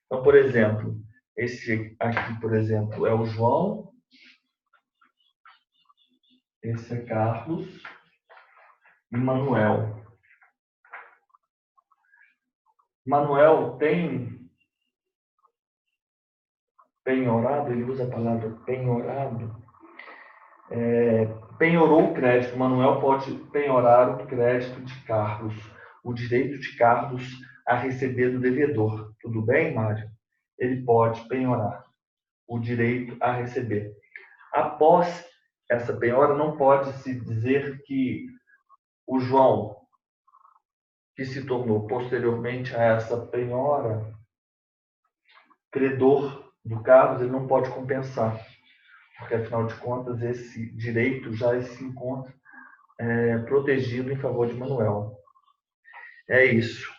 Então, por exemplo, esse aqui, por exemplo, é o João. Esse é Carlos e Manuel. Manuel tem penhorado, ele usa a palavra penhorado. Penhorou o crédito. Manuel pode penhorar o crédito de Carlos, o direito de Carlos a receber do devedor. Tudo bem, Mário? Ele pode penhorar o direito a receber. Após essa penhora, não pode se dizer que o João, que se tornou posteriormente a essa penhora, credor do Carlos, ele não pode compensar, porque afinal de contas esse direito já se encontra protegido em favor de Manuel. É isso.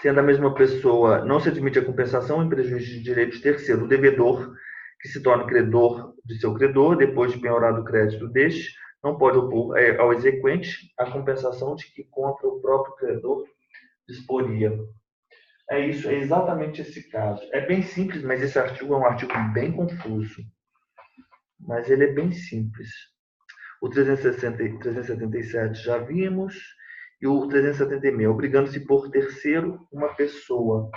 Sendo a mesma pessoa, não se admite a compensação em prejuízo de direito de terceiro. O devedor, que se torna credor de seu credor, depois de penhorado o crédito deste, não pode opor ao exequente a compensação de que contra o próprio credor disporia. É isso, é exatamente esse caso. É bem simples, mas esse artigo é um artigo bem confuso. Mas ele é bem simples. O 377 já vimos. E o 376, obrigando-se por terceiro uma pessoa.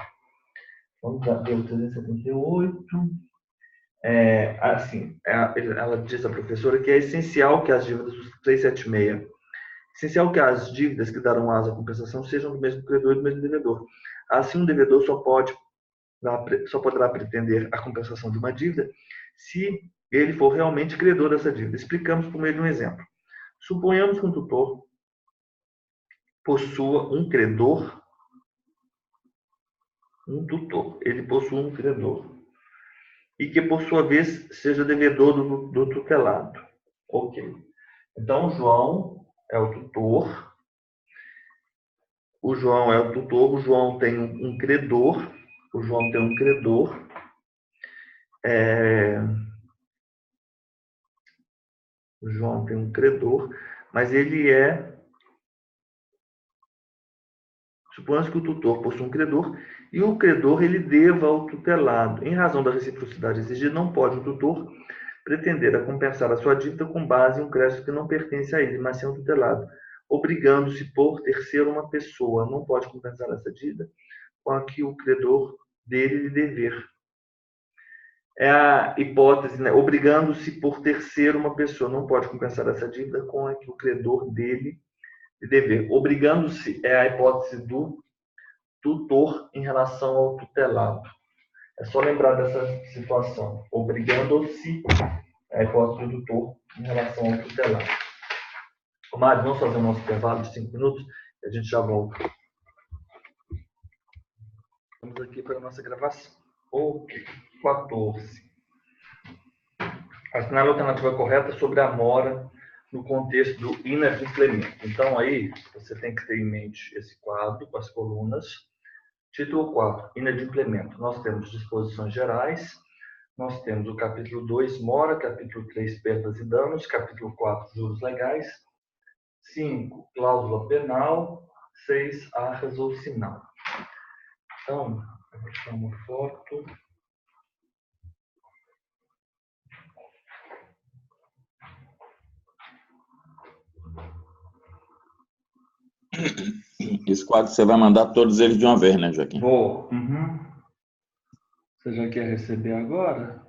Vamos ver o 378. Ela diz a professora que é essencial que as dívidas do 376, essencial que as dívidas que darão asa à compensação sejam do mesmo credor e do mesmo devedor. Assim, um devedor só poderá pretender a compensação de uma dívida se ele for realmente credor dessa dívida. Explicamos por meio de um exemplo. Suponhamos que um tutor possua um credor, ele possui um credor, e que, por sua vez, seja devedor do tutelado. Ok. Então, o João é o tutor. O João é o tutor. O João tem um credor. O João tem um credor. O João tem um credor, mas ele é... Suponhamos que o tutor possui um credor e o credor ele deva ao tutelado. Em razão da reciprocidade exigida, não pode o tutor pretender a compensar a sua dívida com base em um crédito que não pertence a ele, mas sim ao tutelado, obrigando-se por terceiro uma pessoa. Não pode compensar essa dívida com a que o credor dele lhe dever. É a hipótese, né? Obrigando-se por terceiro uma pessoa. Não pode compensar essa dívida com a que o credor dele lhe dever. Obrigando-se é a hipótese do tutor em relação ao tutelado. É só lembrar dessa situação. Obrigando-se é a hipótese do tutor em relação ao tutelado. Mário, vamos fazer o nosso intervalo de 5 minutos e a gente já volta. Vamos aqui para a nossa gravação. Ok. 14. Assinar a alternativa correta sobre a mora no contexto do inadimplemento. Então, aí, você tem que ter em mente esse quadro com as colunas. Título 4, inadimplemento. Nós temos disposições gerais, nós temos o capítulo 2, mora, capítulo 3, perdas e danos, capítulo 4, juros legais, 5, cláusula penal, 6, arras ou sinal. Então, eu vou tirar uma foto. Esse quadro você vai mandar todos eles de uma vez, né, Joaquim? Vou. Você já quer receber agora?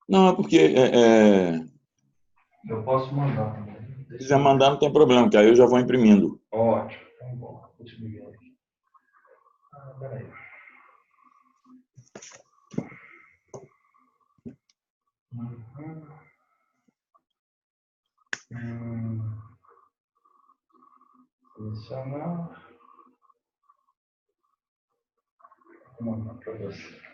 Não, é porque Eu posso mandar também. se quiser mandar não tem problema, que aí eu já vou imprimindo. Ótimo. Então, bom. Vou te ligar aqui. Peraí. Selecionar. Vou mandar para você.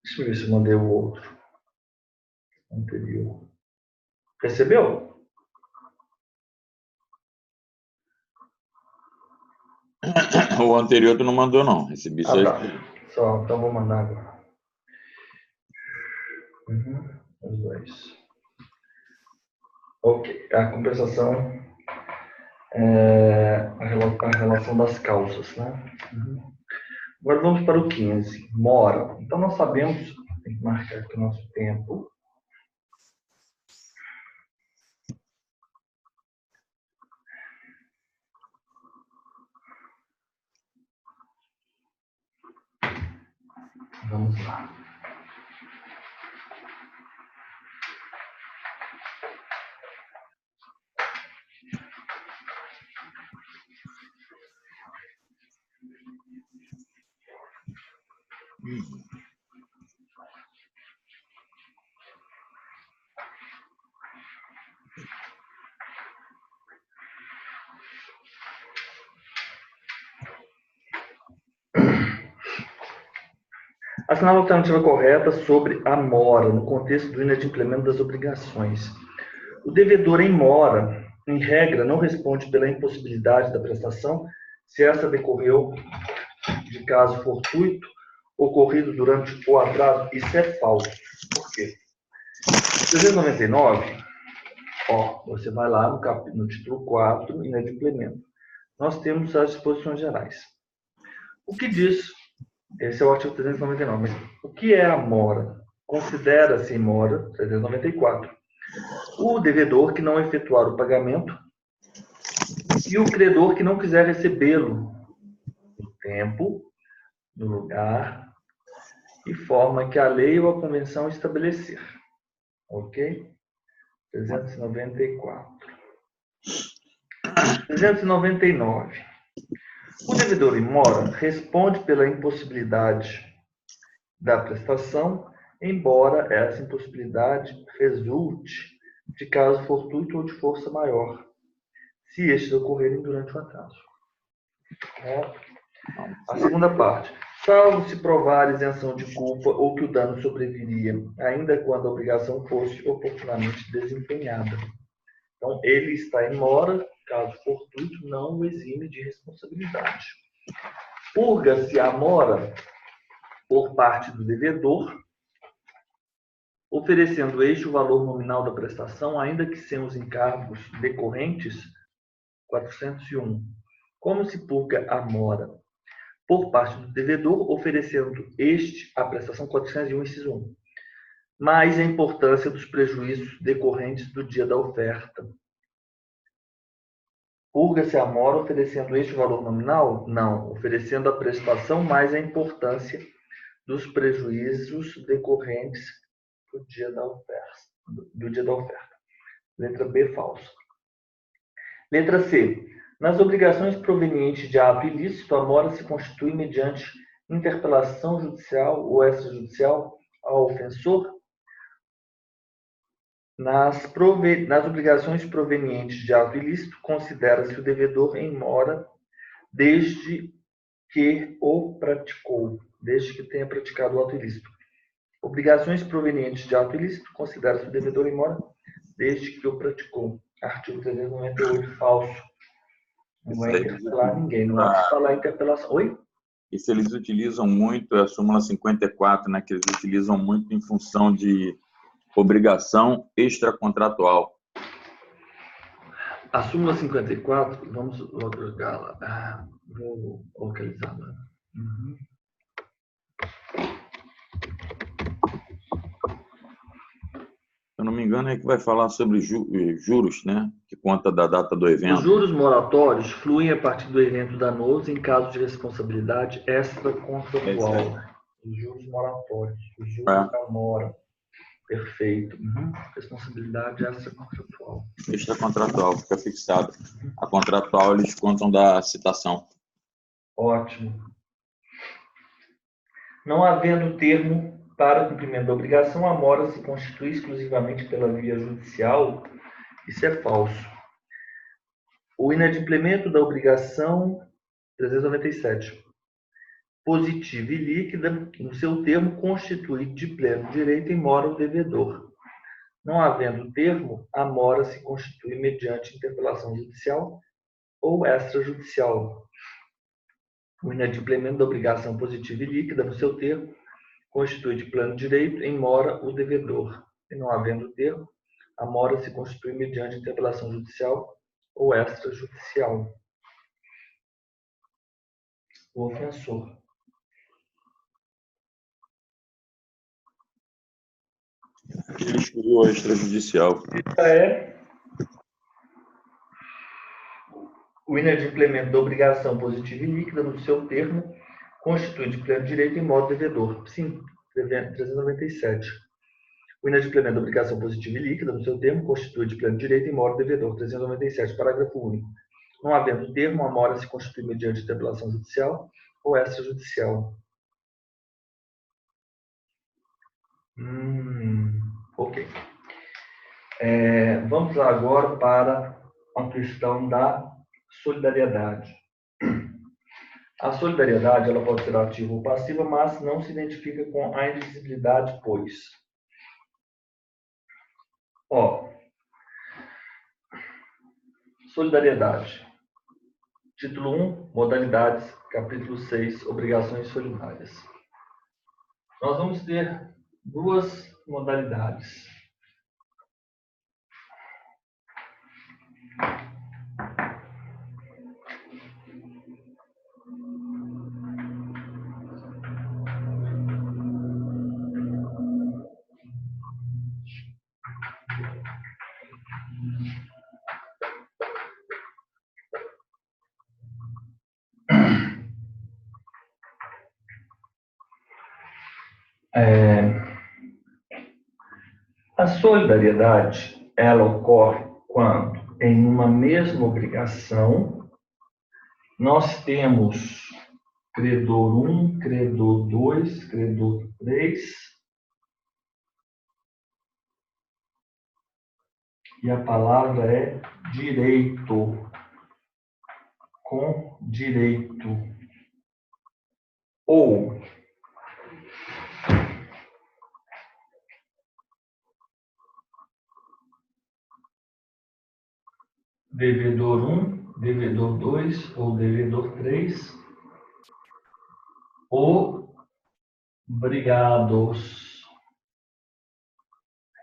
Deixa eu ver se eu mandei o outro. Anterior. Recebeu? O anterior tu não mandou, não. Recebi só Tá. esse. Só, então vou mandar agora. Os dois. Ok. A compensação é a relação das causas, né? Agora vamos para o 15. Mora. Então nós sabemos, tem que marcar aqui o nosso tempo. Vamos lá. Assinar a alternativa correta sobre a mora, no contexto do inadimplemento das obrigações. O devedor em mora, em regra, não responde pela impossibilidade da prestação se essa decorreu de caso fortuito ocorrido durante o atraso. Isso é falso. Por quê? 399, você vai lá no título 4, inadimplemento. Nós temos as disposições gerais. O que diz? Esse é o artigo 399. Mas o que é a mora? Considera-se mora, 394, o devedor que não efetuar o pagamento e o credor que não quiser recebê-lo no tempo, no lugar e forma que a lei ou a convenção estabelecer. Ok? 394. 399. O devedor em mora responde pela impossibilidade da prestação, embora essa impossibilidade resulte de caso fortuito ou de força maior, se estes ocorrerem durante o atraso. A segunda parte. Salvo se provar isenção de culpa ou que o dano sobreviria, ainda quando a obrigação fosse oportunamente desempenhada. Então, ele está em mora, caso fortuito, não o exime de responsabilidade. Purga-se a mora por parte do devedor, oferecendo este o valor nominal da prestação, ainda que sem os encargos decorrentes, 401. Como se purga a mora? Por parte do devedor, oferecendo este a prestação 401, inciso 1, mais a importância dos prejuízos decorrentes do dia da oferta. Purga-se a mora oferecendo este valor nominal? Não, oferecendo a prestação mais a importância dos prejuízos decorrentes do dia da oferta. Letra B, falso. Letra C. Nas obrigações provenientes de ato ilícito, a mora se constitui mediante interpelação judicial ou extrajudicial ao ofensor. Nas obrigações provenientes de ato ilícito, considera-se o devedor em mora desde que o praticou, desde que tenha praticado o ato ilícito. Obrigações provenientes de ato ilícito, considera-se o devedor em mora desde que o praticou. Artigo 398, falso. Não vai interpelar ninguém, não há que falar interpelação. Oi? Isso eles utilizam muito, a súmula 54, né, que eles utilizam muito em função de obrigação extracontratual. A súmula 54, vamos localizá-la. Vou localizá-la. Uhum. Se eu não me engano, é que vai falar sobre juros, né? Que conta da data do evento. Os juros moratórios fluem a partir do evento danoso em caso de responsabilidade extracontratual. Os juros moratórios, os juros da mora. Perfeito. Responsabilidade extracontratual. Extracontratual, fica fixado. A contratual, eles contam da citação. Ótimo. Não havendo termo para cumprimento da obrigação, a mora se constitui exclusivamente pela via judicial. Isso é falso. O inadimplemento da obrigação 397. Positiva e líquida, no seu termo, constitui de pleno direito em mora o devedor. Não havendo termo, a mora se constitui mediante interpelação judicial ou extrajudicial. O inadimplemento da obrigação positiva e líquida, no seu termo, constitui de pleno direito em mora o devedor. E não havendo termo, a mora se constitui mediante interpelação judicial ou extrajudicial. O ofensor. Ele escolheu o extrajudicial. O inadimplemento da obrigação positiva e líquida, no seu termo, constitui de pleno direito em modo devedor. Sim, 397. O inadimplemento da obrigação positiva e líquida, no seu termo, constitui de pleno direito em modo devedor. 397, parágrafo único. Não havendo termo, a mora se constitui mediante interpelação judicial ou extrajudicial. Ok. Vamos agora para a questão da solidariedade. A solidariedade ela pode ser ativa ou passiva, mas não se identifica com a indivisibilidade, pois. Solidariedade. Título 1, modalidades, capítulo 6, obrigações solidárias. Nós vamos ter duas modalidades. A solidariedade, ela ocorre quando, em uma mesma obrigação, nós temos credor 1, credor 2, credor 3. E a palavra é direito. Com direito. Ou devedor 1, devedor 2 ou devedor 3. Obrigados.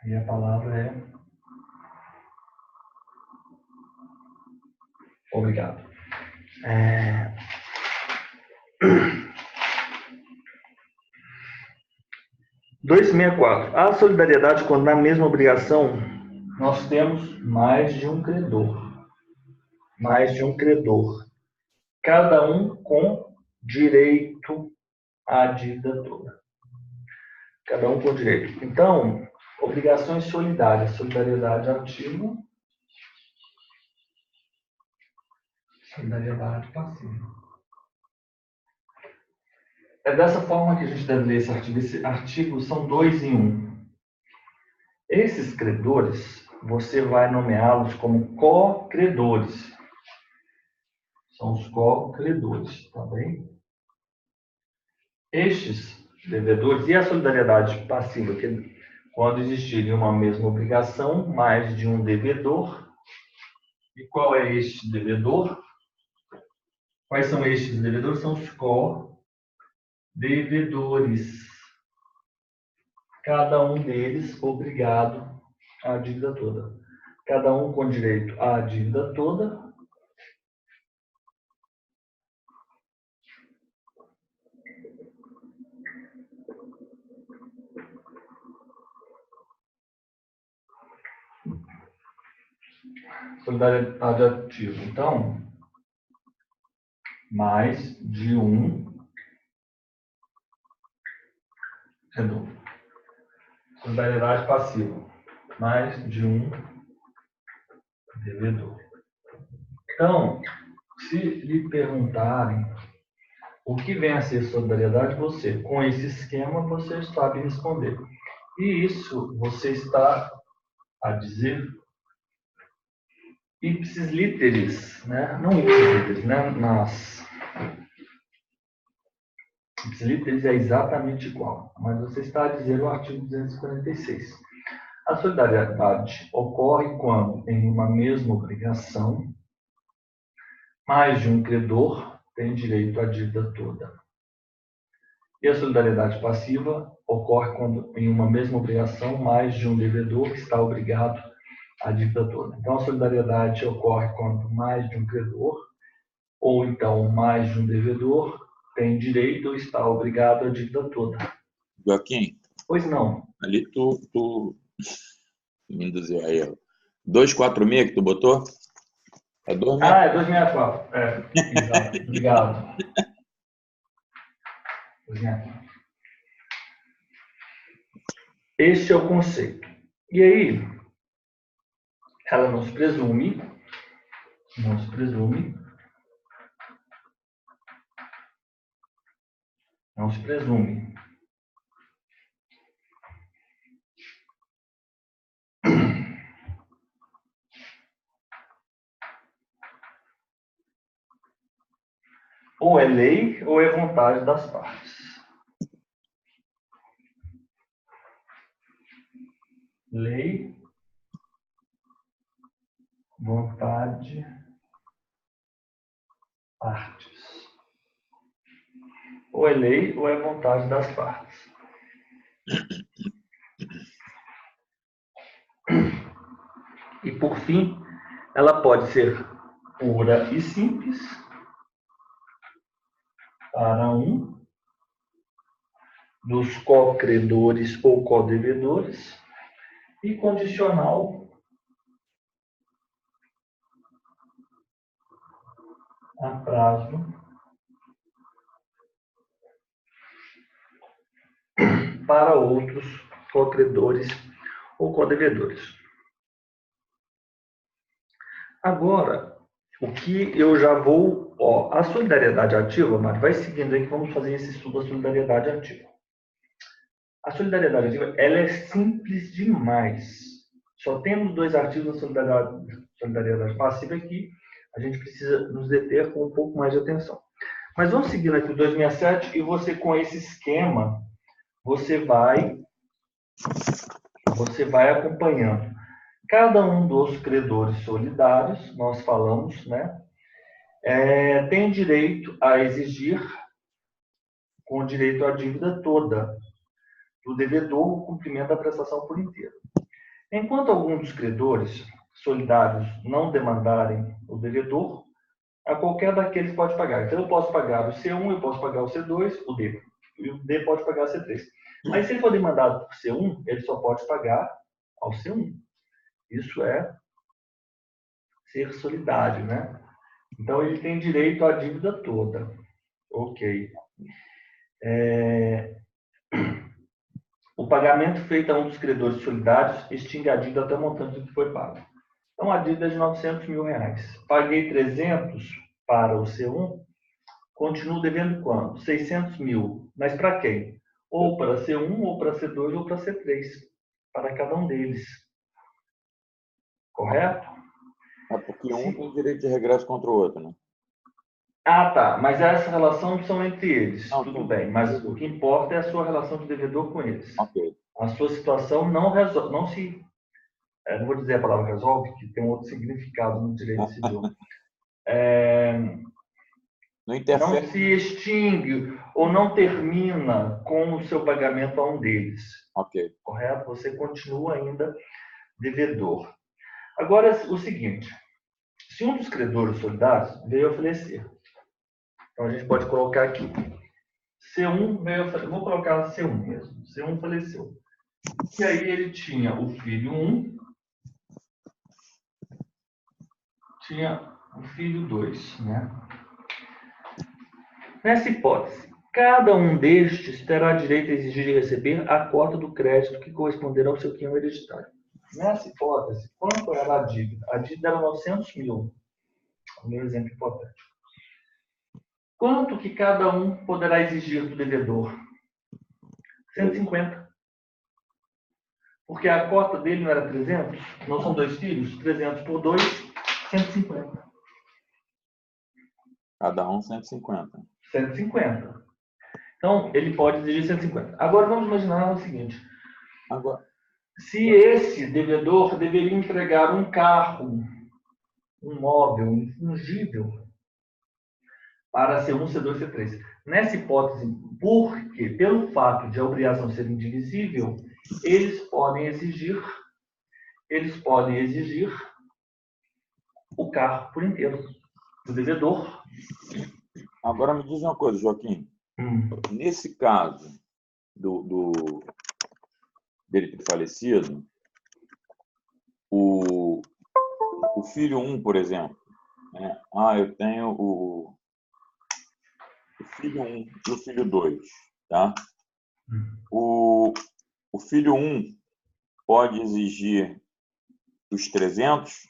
E a palavra é obrigado. 264. A solidariedade quando na mesma obrigação nós temos mais de um credor. Mais de um credor. Cada um com direito à dívida toda. Cada um com direito. Então, obrigações solidárias. Solidariedade ativa. Solidariedade passiva. É dessa forma que a gente deve ler esse artigo. Esse artigo são 2 em 1. Esses credores, você vai nomeá-los como co-credores. São os co-credores, tá bem? Estes devedores e a solidariedade passiva, que quando existir uma mesma obrigação, mais de um devedor. E qual é este devedor? Quais são estes devedores? São os co-devedores. Cada um deles obrigado à dívida toda. Cada um com direito à dívida toda. Solidariedade ativa. Então, mais de um. De novo. Solidariedade passiva. Mais de um devedor. Então, se lhe perguntarem o que vem a ser solidariedade, você, com esse esquema, você sabe responder. E isso você está a dizer ipsis literis, né? Não ipsis literis, né? Ipsis literis é exatamente igual, mas você está a dizer o artigo 246. A solidariedade ocorre quando, em uma mesma obrigação, mais de um credor tem direito à dívida toda. E a solidariedade passiva ocorre quando, em uma mesma obrigação, mais de um devedor está obrigado à dívida toda. Então, a solidariedade ocorre quando mais de um credor, ou então mais de um devedor, tem direito ou está obrigado à dívida toda. Joaquim? Pois não. Ali tu me induziu a erro. 246 que tu botou? É 264. Ah, é 264. É, exato. Obrigado. 264. Este é o conceito. E aí, ela nos presume ou é lei ou é vontade das partes. Lei, vontade, partes. Ou é lei ou é vontade das partes. E, por fim, ela pode ser pura e simples para um dos co-credores ou co-devedores e condicional a prazo para outros co-credores ou co-devedores. Agora, O que eu já vou... Ó, a solidariedade ativa, Mário, vai seguindo aí que vamos fazer esse estudo da solidariedade ativa. A solidariedade ativa, ela é simples demais. Só temos 2 artigos da solidariedade passiva aqui. A gente precisa nos deter com um pouco mais de atenção. Mas vamos seguindo aqui o 267 e você, com esse esquema, você vai acompanhando. Cada um dos credores solidários, nós falamos, né, tem direito a exigir, com direito à dívida toda, do devedor o cumprimento da prestação por inteiro. Enquanto alguns dos credores solidários não demandarem o devedor, a qualquer daqueles pode pagar. Então, eu posso pagar o C1, eu posso pagar o C2, o D. E o D pode pagar o C3. Mas se ele for demandado por C1, ele só pode pagar ao C1. Isso é ser solidário, né? Então, ele tem direito à dívida toda. Ok. O pagamento feito a um dos credores solidários extingue a dívida até o montante que foi pago. Então, a dívida é de R$900 mil. Paguei 300 para o C1, continuo devendo quanto? 600 mil. Mas para quem? Ou para C1, ou para C2, ou para C3. Para cada um deles. Correto? É porque um tem direito de regresso contra o outro, né? Ah, tá. Mas essa relação são entre eles. Não, Tudo sim. bem. Mas o que importa é a sua relação de devedor com eles. Ok. A sua situação não resolve, não se... não vou dizer a palavra resolve, que tem um outro significado no direito civil. Não interfere. Não se extingue ou não termina com o seu pagamento a um deles. Ok. Correto? Você continua ainda devedor. Agora, o seguinte. Se um dos credores solidários veio a falecer, então a gente pode colocar aqui. C1 veio a falecer. Vou colocar C1 mesmo. C1 faleceu. E aí ele tinha o filho 1, tinha o filho 2, né? Nessa hipótese, cada um destes terá direito a exigir e receber a cota do crédito que corresponder ao seu quinhão hereditário. Nessa hipótese, quanto era a dívida? A dívida era 900 mil. O meu exemplo hipotético. Quanto que cada um poderá exigir do devedor? 150. Porque a cota dele não era 300? Não são 2 filhos? 300 por 2, 150. Cada um 150. 150. Então, ele pode exigir 150. Agora, vamos imaginar o seguinte. Agora, se esse devedor deveria entregar um carro, um móvel, um fungível, para C1, C2, C3. Nessa hipótese, porque, pelo fato de a obrigação ser indivisível, eles podem exigir o carro por inteiro, do devedor. agora me diz uma coisa, Joaquim. Nesse caso dele ter falecido, o filho 1, por exemplo, né? Eu tenho o filho 1 e o filho 2, tá? O filho 1 pode exigir os 300?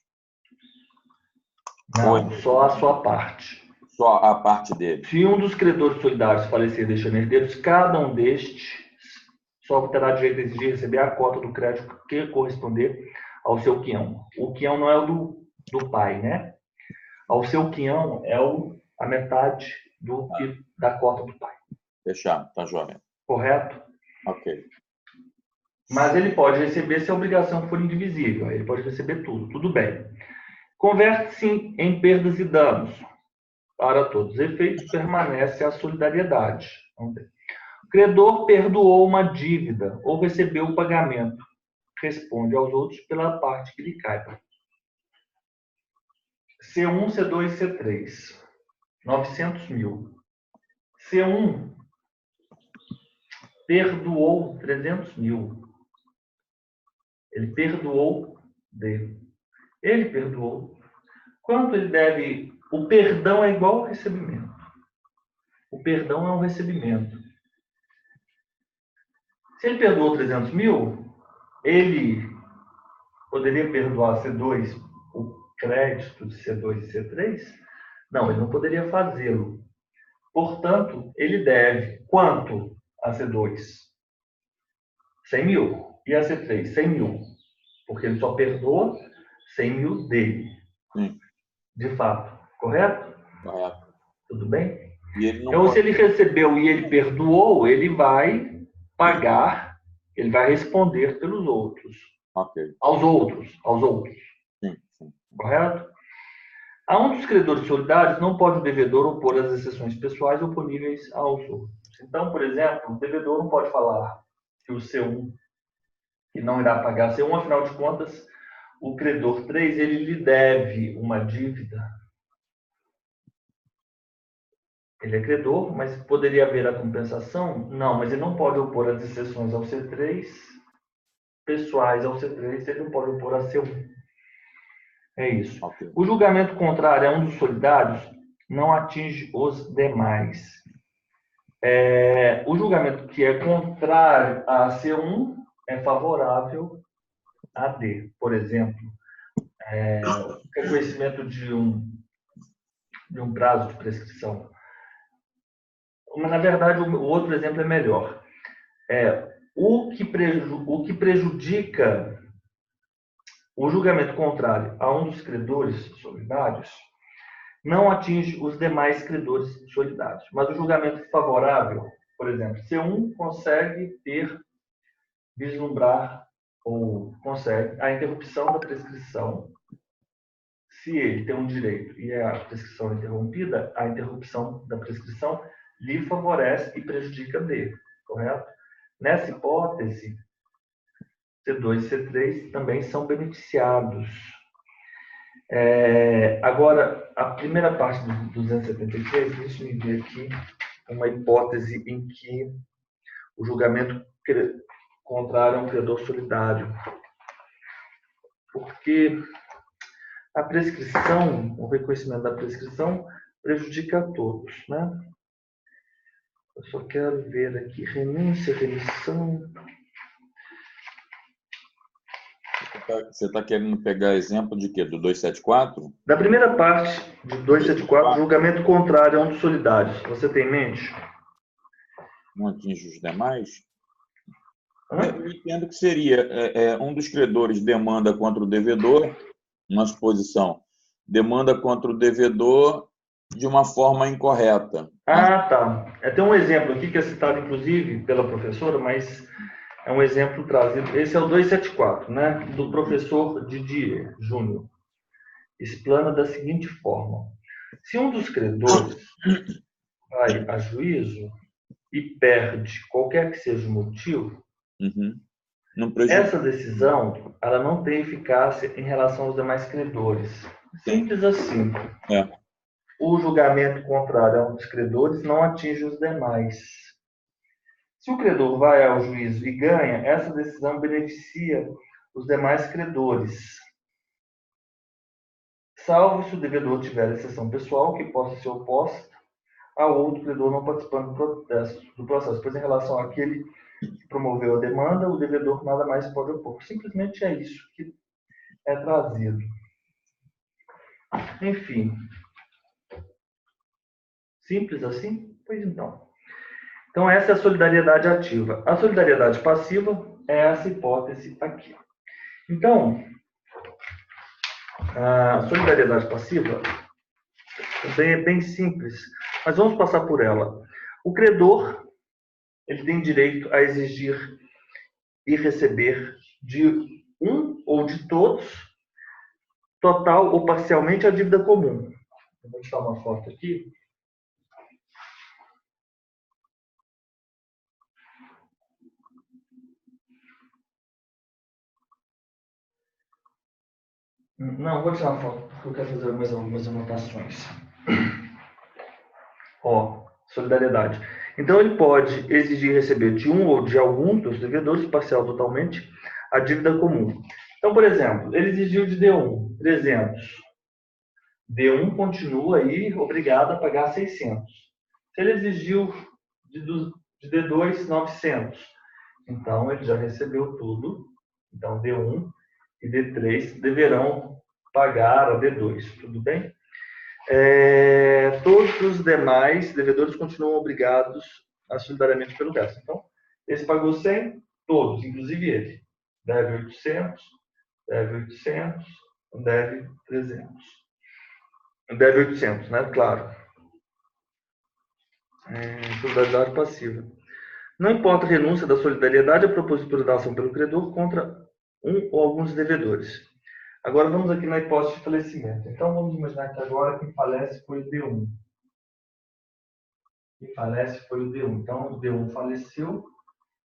Não, só a sua parte. Só a parte dele. Se um dos credores solidários falecer deixando herdeiros, cada um destes só terá direito a exigir e receber a cota do crédito que corresponder ao seu quinhão. O quinhão não é o do pai, né? Ao seu quinhão é a metade da cota do pai. Fechado, tá joia. Correto? Ok. Mas ele pode receber se a obrigação for indivisível. Ele pode receber tudo bem. Converte-se em perdas e danos. Para todos os efeitos, permanece a solidariedade. Vamos ver. O credor perdoou uma dívida ou recebeu o pagamento. Responde aos outros pela parte que lhe caiba. C1, C2, C3. 900 mil. C1 perdoou 300 mil. Ele perdoou D. Ele perdoou. Quanto ele deve? O perdão é igual ao recebimento. O perdão é um recebimento. Se ele perdoou 300 mil, ele poderia perdoar C2 crédito de C2 e C3? Não, ele não poderia fazê-lo. Portanto, ele deve quanto a C2? 100 mil. E a C3? 100 mil. Porque ele só perdoa 100 mil dele. Sim. De fato. Correto? Correto. Tudo bem? E ele não Então, pode... se ele recebeu e ele perdoou, ele vai pagar, ele vai responder pelos outros. Ok. Aos outros. Sim, sim. Correto? A um dos credores solidários não pode o devedor opor as exceções pessoais oponíveis aos outros. Então, por exemplo, o devedor não pode falar que o C1 que não irá pagar C1, afinal de contas, o credor 3 ele lhe deve uma dívida. Ele é credor, mas poderia haver a compensação? Não, mas ele não pode opor as exceções ao C3, pessoais ao C3, ele não pode opor a C1. É isso. Okay. O julgamento contrário a um dos solidários não atinge os demais. O julgamento que é contrário a C1 é favorável a D. Por exemplo, o reconhecimento de um prazo de prescrição. Mas, na verdade, o outro exemplo é melhor. O que prejudica o julgamento contrário a um dos credores solidários não atinge os demais credores solidários. Mas o julgamento favorável, por exemplo, C1 consegue vislumbrar ou consegue a interrupção da prescrição. Se ele tem um direito e a prescrição é interrompida, a interrupção da prescrição lhe favorece e prejudica dele, correto? Nessa hipótese, C2 e C3 também são beneficiados. Agora, a primeira parte do 273, deixa eu ver aqui uma hipótese em que o julgamento contrário a um credor solidário. Porque a prescrição, o reconhecimento da prescrição prejudica a todos, né? Eu só quero ver aqui renúncia, remissão. Você está querendo pegar exemplo de quê? Do 274? Da primeira parte de 274, julgamento contrário a um dos solidários. Você tem em mente? Não atinge os demais? Eu entendo que seria um dos credores demanda contra o devedor, uma suposição, demanda contra o devedor de uma forma incorreta. Tá. Tem um exemplo aqui que é citado, inclusive, pela professora, mas é um exemplo trazido. Esse é o 274, né? Do professor Didier Júnior. Explana da seguinte forma. Se um dos credores vai a juízo e perde qualquer que seja o motivo, essa decisão ela não tem eficácia em relação aos demais credores. Simples assim. O julgamento contrário a um dos credores não atinge os demais. Se o credor vai ao juízo e ganha, essa decisão beneficia os demais credores, salvo se o devedor tiver exceção pessoal que possa ser oposta ao outro credor não participando do processo, pois em relação àquele que promoveu a demanda, o devedor nada mais pode opor. Simplesmente é isso que é trazido. Enfim. Simples assim? Pois então. Então, essa é a solidariedade ativa. A solidariedade passiva é essa hipótese aqui. Então, a solidariedade passiva também é bem simples, mas vamos passar por ela. O credor ele tem direito a exigir e receber de um ou de todos, total ou parcialmente, a dívida comum. Eu vou tirar uma foto aqui. Não, vou tirar uma foto, porque eu quero fazer mais algumas anotações. Solidariedade. Então, ele pode exigir receber de um ou de algum dos devedores, parcial totalmente, a dívida comum. Então, por exemplo, ele exigiu de D1 300. D1 continua aí obrigado a pagar 600. Se ele exigiu de D2 900, então ele já recebeu tudo. Então, D1 e D3 deverão pagar a D2, tudo bem? Todos os demais devedores continuam obrigados a solidariamente pelo gasto. Então, esse pagou 100, todos, inclusive ele. Deve 800, deve 800, deve 300. Deve 800, né? Claro. Solidariedade passiva. Não importa a renúncia da solidariedade a propositura da ação pelo credor contra um ou alguns devedores. Agora vamos aqui na hipótese de falecimento. Então vamos imaginar que agora quem falece foi o D1. Quem falece foi o D1. Então o D1 faleceu,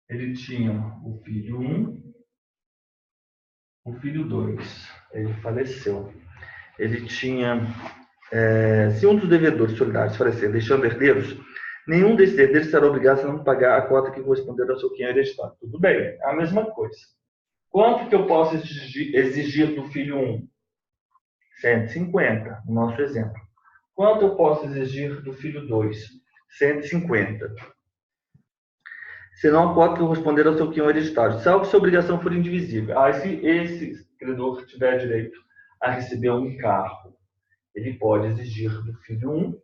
ele tinha o filho 1, o filho 2. Ele faleceu. Ele tinha, se um dos devedores solidários falecer, deixando herdeiros, nenhum desses herdeiros será obrigado a não pagar a cota que corresponder ao seu quem hereditário. Tudo bem, é a mesma coisa. Quanto que eu posso exigir do filho 1? 150, no nosso exemplo. Quanto eu posso exigir do filho 2? 150. Senão a cota corresponder ao seu quinhão hereditário, salvo se a obrigação for indivisível. Se esse credor tiver direito a receber um carro, ele pode exigir do filho 1,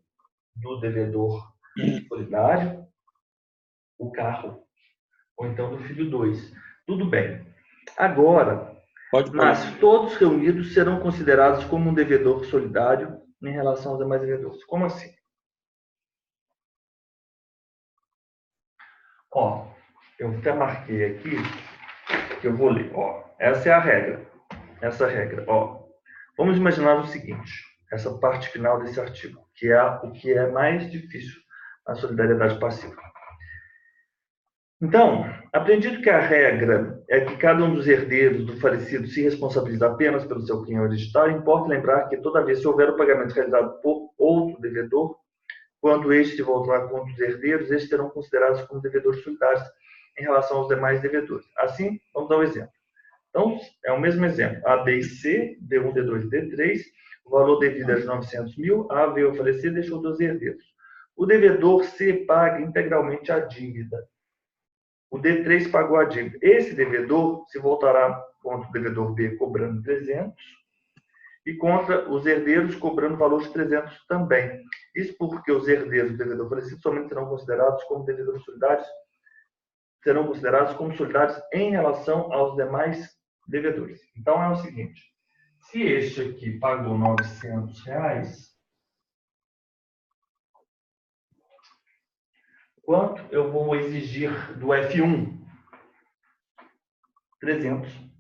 do devedor solidário, o carro, ou então do filho 2. Tudo bem. Agora, mas todos reunidos serão considerados como um devedor solidário em relação aos demais devedores. Como assim? Eu até marquei aqui, que eu vou ler. Essa é a regra. Essa regra. Vamos imaginar o seguinte, essa parte final desse artigo, que é o que é mais difícil na solidariedade passiva. Então, aprendido que a regra é que cada um dos herdeiros do falecido se responsabiliza apenas pelo seu quinhão hereditário, importa lembrar que toda vez que houver o pagamento realizado por outro devedor, quando este voltar contra os herdeiros, estes serão considerados como devedores solidários em relação aos demais devedores. Assim, vamos dar um exemplo. Então, é o mesmo exemplo. A, B e C, D1, D2 e D3, o valor devido é de 900 mil, A veio a falecer e deixou 12 herdeiros. O devedor C paga integralmente a dívida. O D3 pagou a dívida. Esse devedor se voltará contra o devedor B cobrando 300 e contra os herdeiros cobrando valor de 300 também. Isso porque os herdeiros do devedor falecido somente serão considerados como devedores solidários, serão considerados como solidários em relação aos demais devedores. Então é o seguinte, se este aqui pagou R$900, quanto eu vou exigir do F1? 300.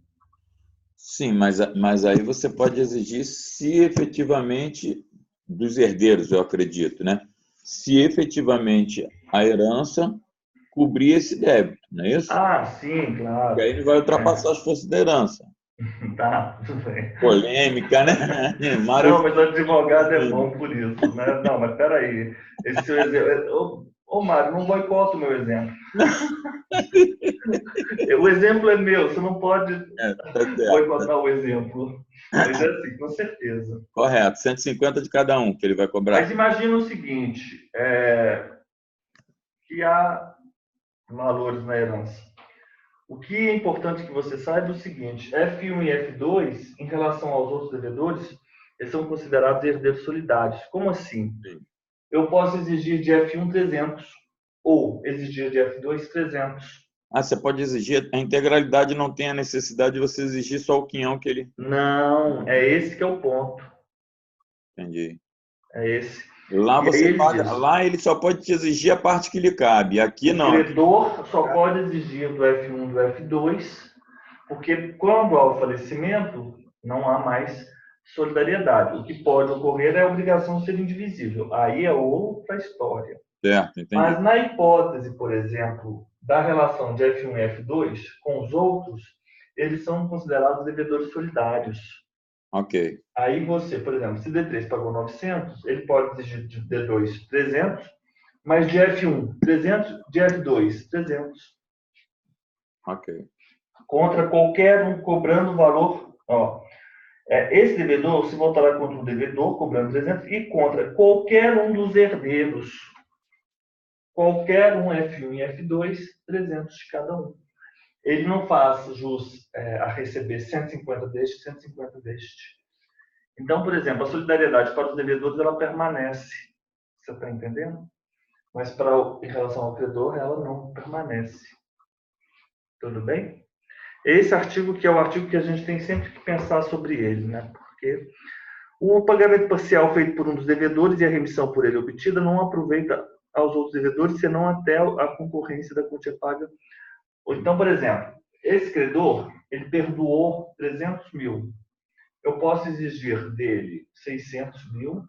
Sim, mas aí você pode exigir se efetivamente, dos herdeiros, eu acredito, né? Se efetivamente a herança cobrir esse débito, não é isso? Sim, claro. E aí ele vai ultrapassar as forças da herança. Tá, tudo bem. Polêmica, né? Não, mas o advogado é bom por isso, né? Não, mas peraí. Esse seu exemplo... Mário, não boicota o meu exemplo. O exemplo é meu, você não pode boicotar o exemplo. Mas é assim, com certeza. Correto, 150 de cada um que ele vai cobrar. Mas imagina o seguinte, que há valores na herança. O que é importante que você saiba é o seguinte, F1 e F2, em relação aos outros devedores, eles são considerados herdeiros solidários. Como assim? Sim. Eu posso exigir de F1 300 ou exigir de F2 300. Você pode exigir, a integralidade não tem a necessidade de você exigir só o quinhão que ele... Não, é esse que é o ponto. Entendi. É esse. Lá você paga, lá ele só pode te exigir a parte que lhe cabe, aqui não. O credor só pode exigir do F1 e do F2, porque quando há o falecimento, não há mais solidariedade. O que pode ocorrer é a obrigação ser indivisível. Aí é outra história. Certo, entendi. Mas na hipótese, por exemplo, da relação de F1 e F2 com os outros, eles são considerados devedores solidários. Ok. Aí você, por exemplo, se D3 pagou 900, ele pode exigir de D2 300, mas de F1 300, de F2 300. Ok. Contra qualquer um cobrando valor. Esse devedor se voltará contra o devedor cobrando 300 e contra qualquer um dos herdeiros. Qualquer um F1 e F2, 300 de cada um. Ele não faz jus a receber 150 deste, 150 deste. Então, por exemplo, a solidariedade para os devedores, ela permanece. Você está entendendo? Mas em relação ao credor, ela não permanece. Tudo bem? Esse artigo que é o artigo que a gente tem sempre que pensar sobre ele, né? Porque o pagamento parcial feito por um dos devedores e a remissão por ele obtida não aproveita aos outros devedores, senão até a concorrência da quantia paga. Então, por exemplo, esse credor, ele perdoou 300 mil. Eu posso exigir dele 600 mil,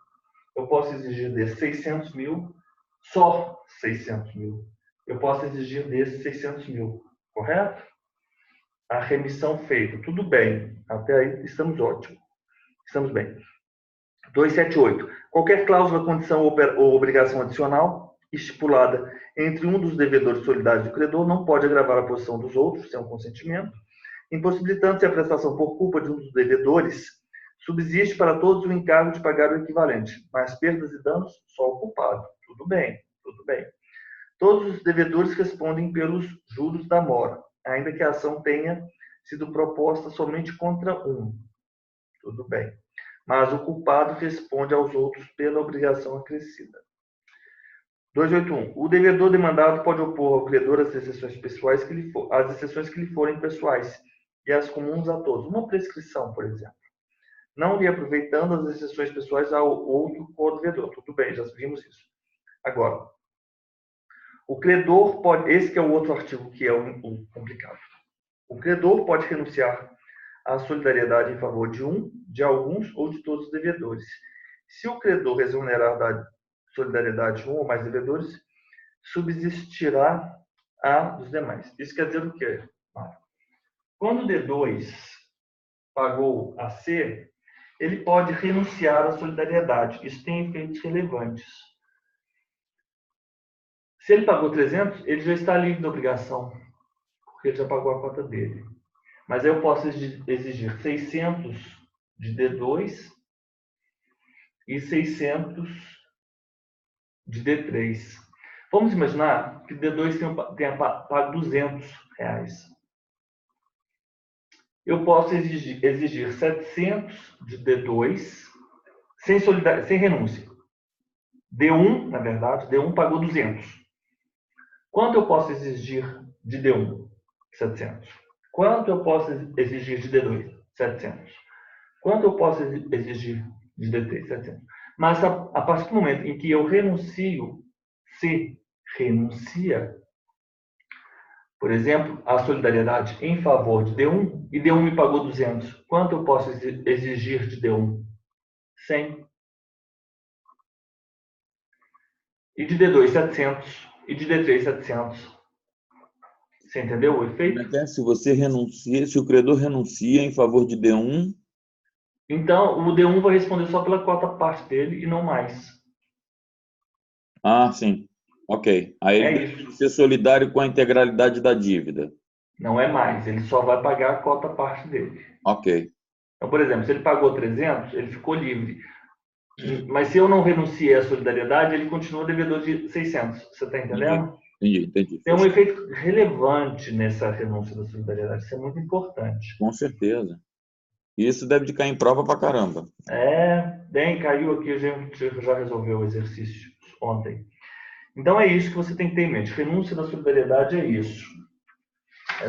eu posso exigir dele 600 mil, só 600 mil. Eu posso exigir desse 600 mil, correto? A remissão feita, tudo bem. Até aí estamos ótimos. Estamos bem. 278. Qualquer cláusula, condição ou obrigação adicional estipulada entre um dos devedores solidários do credor não pode agravar a posição dos outros, sem o consentimento, impossibilitando-se a prestação por culpa de um dos devedores, subsiste para todos o encargo de pagar o equivalente, mas perdas e danos só o culpado. Tudo bem, tudo bem. Todos os devedores respondem pelos juros da mora, ainda que a ação tenha sido proposta somente contra um. Tudo bem. Mas o culpado responde aos outros pela obrigação acrescida. 281. O devedor demandado pode opor ao credor as exceções pessoais as exceções que lhe forem pessoais e as comuns a todos. Uma prescrição, por exemplo. Não lhe aproveitando as exceções pessoais ao outro co-devedor. Tudo bem, já vimos isso. Agora, o credor pode... Esse que é o outro artigo que é o complicado. O credor pode renunciar à solidariedade em favor de alguns ou de todos os devedores. Se o credor exonerar da solidariedade um ou mais devedores, subsistirá a dos demais. Isso quer dizer o quê? Quando o D2 pagou a C, ele pode renunciar à solidariedade. Isso tem efeitos relevantes. Se ele pagou 300, ele já está livre da obrigação, porque ele já pagou a cota dele. Mas eu posso exigir 600 de D2 e 600 de D3. Vamos imaginar que D2 tenha pago R$200. Eu posso exigir 700 de D2 sem renúncia. D1, na verdade, D1 pagou 200. Quanto eu posso exigir de D1? 700. Quanto eu posso exigir de D2? 700. Quanto eu posso exigir de D3? 700. Mas a partir do momento em que eu renuncio, se renuncia, por exemplo, a solidariedade em favor de D1, e D1 me pagou 200, quanto eu posso exigir de D1? 100. E de D2, 700. E de D3, 700. Você entendeu o efeito? Se você renuncia, se o credor renuncia em favor de D1... Então, o D1 vai responder só pela cota parte dele e não mais. Ah, sim. Ok. Aí ele deve ser solidário com a integralidade da dívida. Não é mais. Ele só vai pagar a cota parte dele. Ok. Então, por exemplo, se ele pagou 300, ele ficou livre. Mas se eu não renunciei à solidariedade, ele continua devedor de 600. Você está entendendo? Entendi. Tem um efeito relevante nessa renúncia da solidariedade. Isso é muito importante. Com certeza. Isso deve de cair em prova pra caramba. Caiu aqui, a gente já resolveu o exercício ontem. Então é isso que você tem que ter em mente. Renúncia da solidariedade é isso.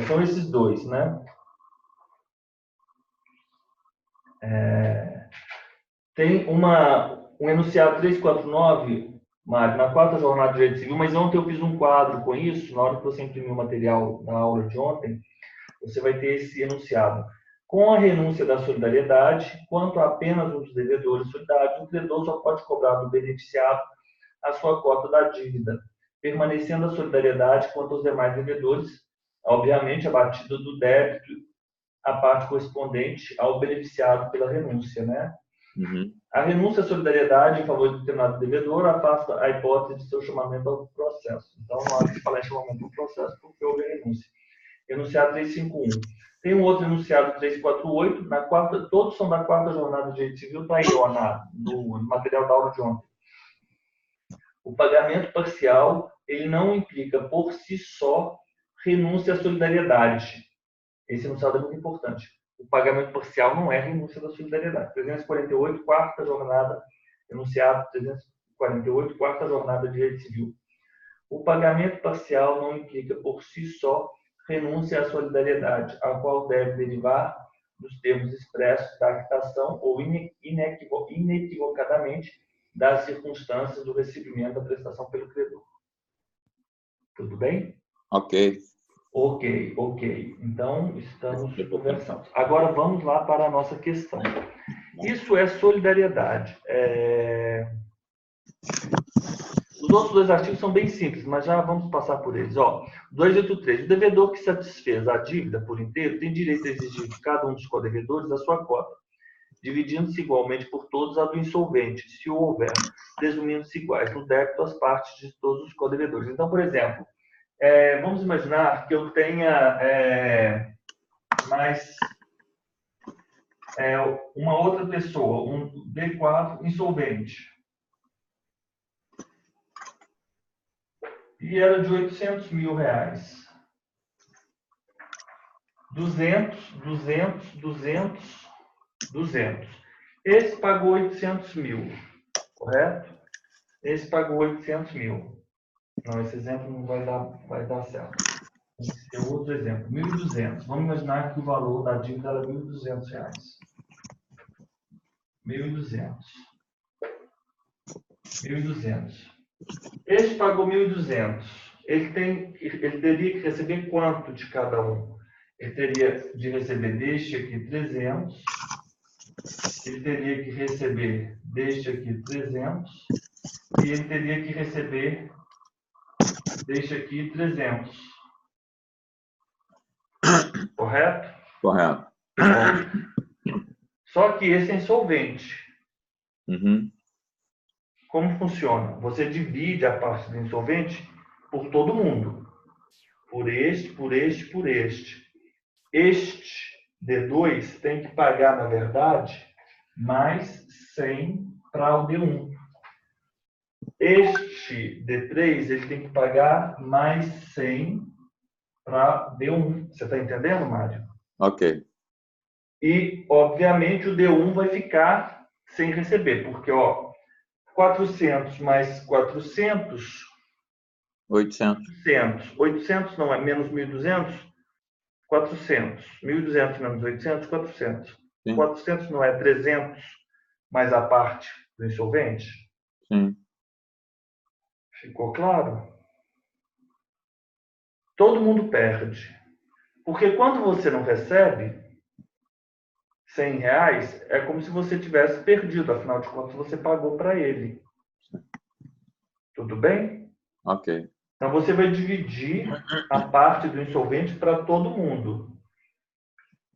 São esses dois, né? Tem um enunciado 349, Mário, na quarta jornada de Direito Civil, mas ontem eu fiz um quadro com isso, na hora que você imprimiu o material na aula de ontem, você vai ter esse enunciado. Com a renúncia da solidariedade, quanto a apenas um dos devedores solidários, o credor só pode cobrar do beneficiado a sua cota da dívida, permanecendo a solidariedade quanto aos demais devedores, obviamente abatida do débito, a parte correspondente ao beneficiado pela renúncia, né? Uhum. A renúncia à solidariedade em favor de determinado devedor afasta a hipótese de seu chamamento ao processo. Então, não há que se falar em chamamento ao processo porque houve a renúncia. Enunciado 351. Tem um outro enunciado 348, todos são da quarta jornada de Direito Civil, está aí no material da aula de ontem. O pagamento parcial, ele não implica por si só renúncia à solidariedade. Esse enunciado é muito importante. o pagamento parcial não é renúncia da solidariedade. 348, quarta jornada, enunciado 348, quarta jornada de direito civil. O pagamento parcial não implica por si só renúncia à solidariedade, a qual deve derivar dos termos expressos da quitação ou inequivocadamente das circunstâncias do recebimento da prestação pelo credor. Tudo bem? Ok. Ok. Então, estamos conversando. Agora, vamos lá para a nossa questão. Isso é solidariedade. Os outros dois artigos são bem simples, mas já vamos passar por eles. 283. O devedor que satisfez a dívida por inteiro tem direito a exigir de cada um dos codevedores a sua cota, dividindo-se igualmente por todos a do insolvente, se o houver, presumindo-se iguais no débito às partes de todos os codevedores. Então, por exemplo, vamos imaginar que eu tenha uma outra pessoa, um B4 insolvente. E era de R$800 mil. 200. Esse pagou 800 mil, correto? Esse pagou 800 mil. Não, esse exemplo não vai dar certo. Esse é outro exemplo. 1.200. Vamos imaginar que o valor da dívida era R$1.200. 1.200. Este pagou 1.200. Ele teria que receber quanto de cada um? Ele teria de receber deste aqui 300. Ele teria que receber deste aqui 300. E ele teria que receber deste aqui 300. Correto? Correto. Só que esse é insolvente. Uhum. Como funciona? Você divide a parte do insolvente por todo mundo. Por este. Este D2 tem que pagar, na verdade, mais 100 para o D1. Este D3 ele tem que pagar mais 100 para D1. Você está entendendo, Mário? Ok. E, obviamente, o D1 vai ficar sem receber, porque 400 mais 400... 800. 800 não é menos 1.200? 400. 1.200 menos 800, 400. Sim. 400 não é 300 mais a parte do insolvente? Sim. Ficou claro? Todo mundo perde. Porque quando você não recebe R$100, é como se você tivesse perdido. Afinal de contas, você pagou para ele. Tudo bem? Ok. Então, você vai dividir a parte do insolvente para todo mundo.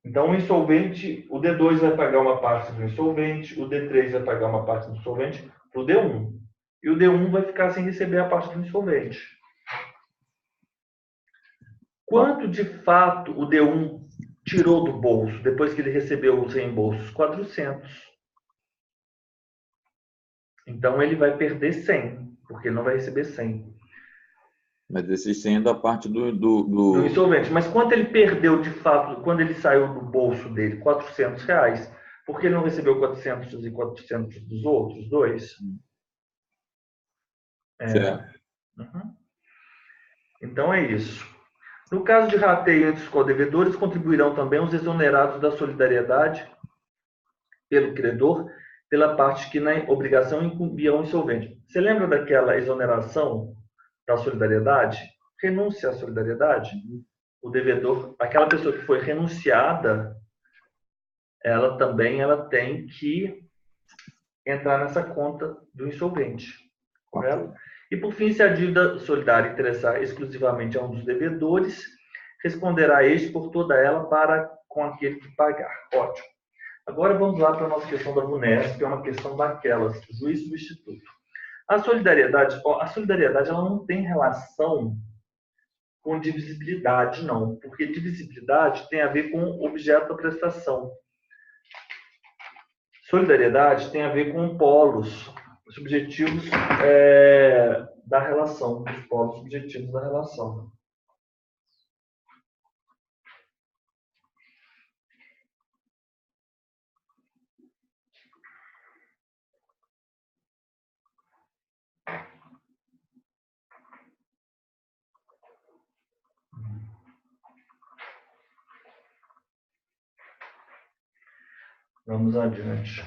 Então, o insolvente, o D2 vai pagar uma parte do insolvente, o D3 vai pagar uma parte do insolvente para o D1. E o D1 vai ficar sem receber a parte do insolvente. Quanto, de fato, o D1 tirou do bolso depois que ele recebeu os reembolsos? 400. Então, ele vai perder 100, porque ele não vai receber 100. Mas esse 100 é da parte do insolvente. Mas quanto ele perdeu, de fato, quando ele saiu do bolso dele? R$400. Porque ele não recebeu 400 e 400 dos outros dois? Certo. Uhum. Então, é isso. No caso de rateio entre os codevedores, contribuirão também os exonerados da solidariedade pelo credor, pela parte que na obrigação incumbia ao insolvente. Você lembra daquela exoneração da solidariedade? Renúncia à solidariedade? O devedor, aquela pessoa que foi renunciada, ela tem que entrar nessa conta do insolvente. Correto? Okay. E, por fim, se a dívida solidária interessar exclusivamente a um dos devedores, responderá este por toda ela para com aquele que pagar. Ótimo. Agora vamos lá para a nossa questão da VUNESP, que é uma questão daquelas, juiz substituto. A solidariedade ela não tem relação com divisibilidade, não, porque divisibilidade tem a ver com o objeto da prestação. Solidariedade tem a ver com polos subjetivos da relação, os polos subjetivos da relação. Vamos adiante.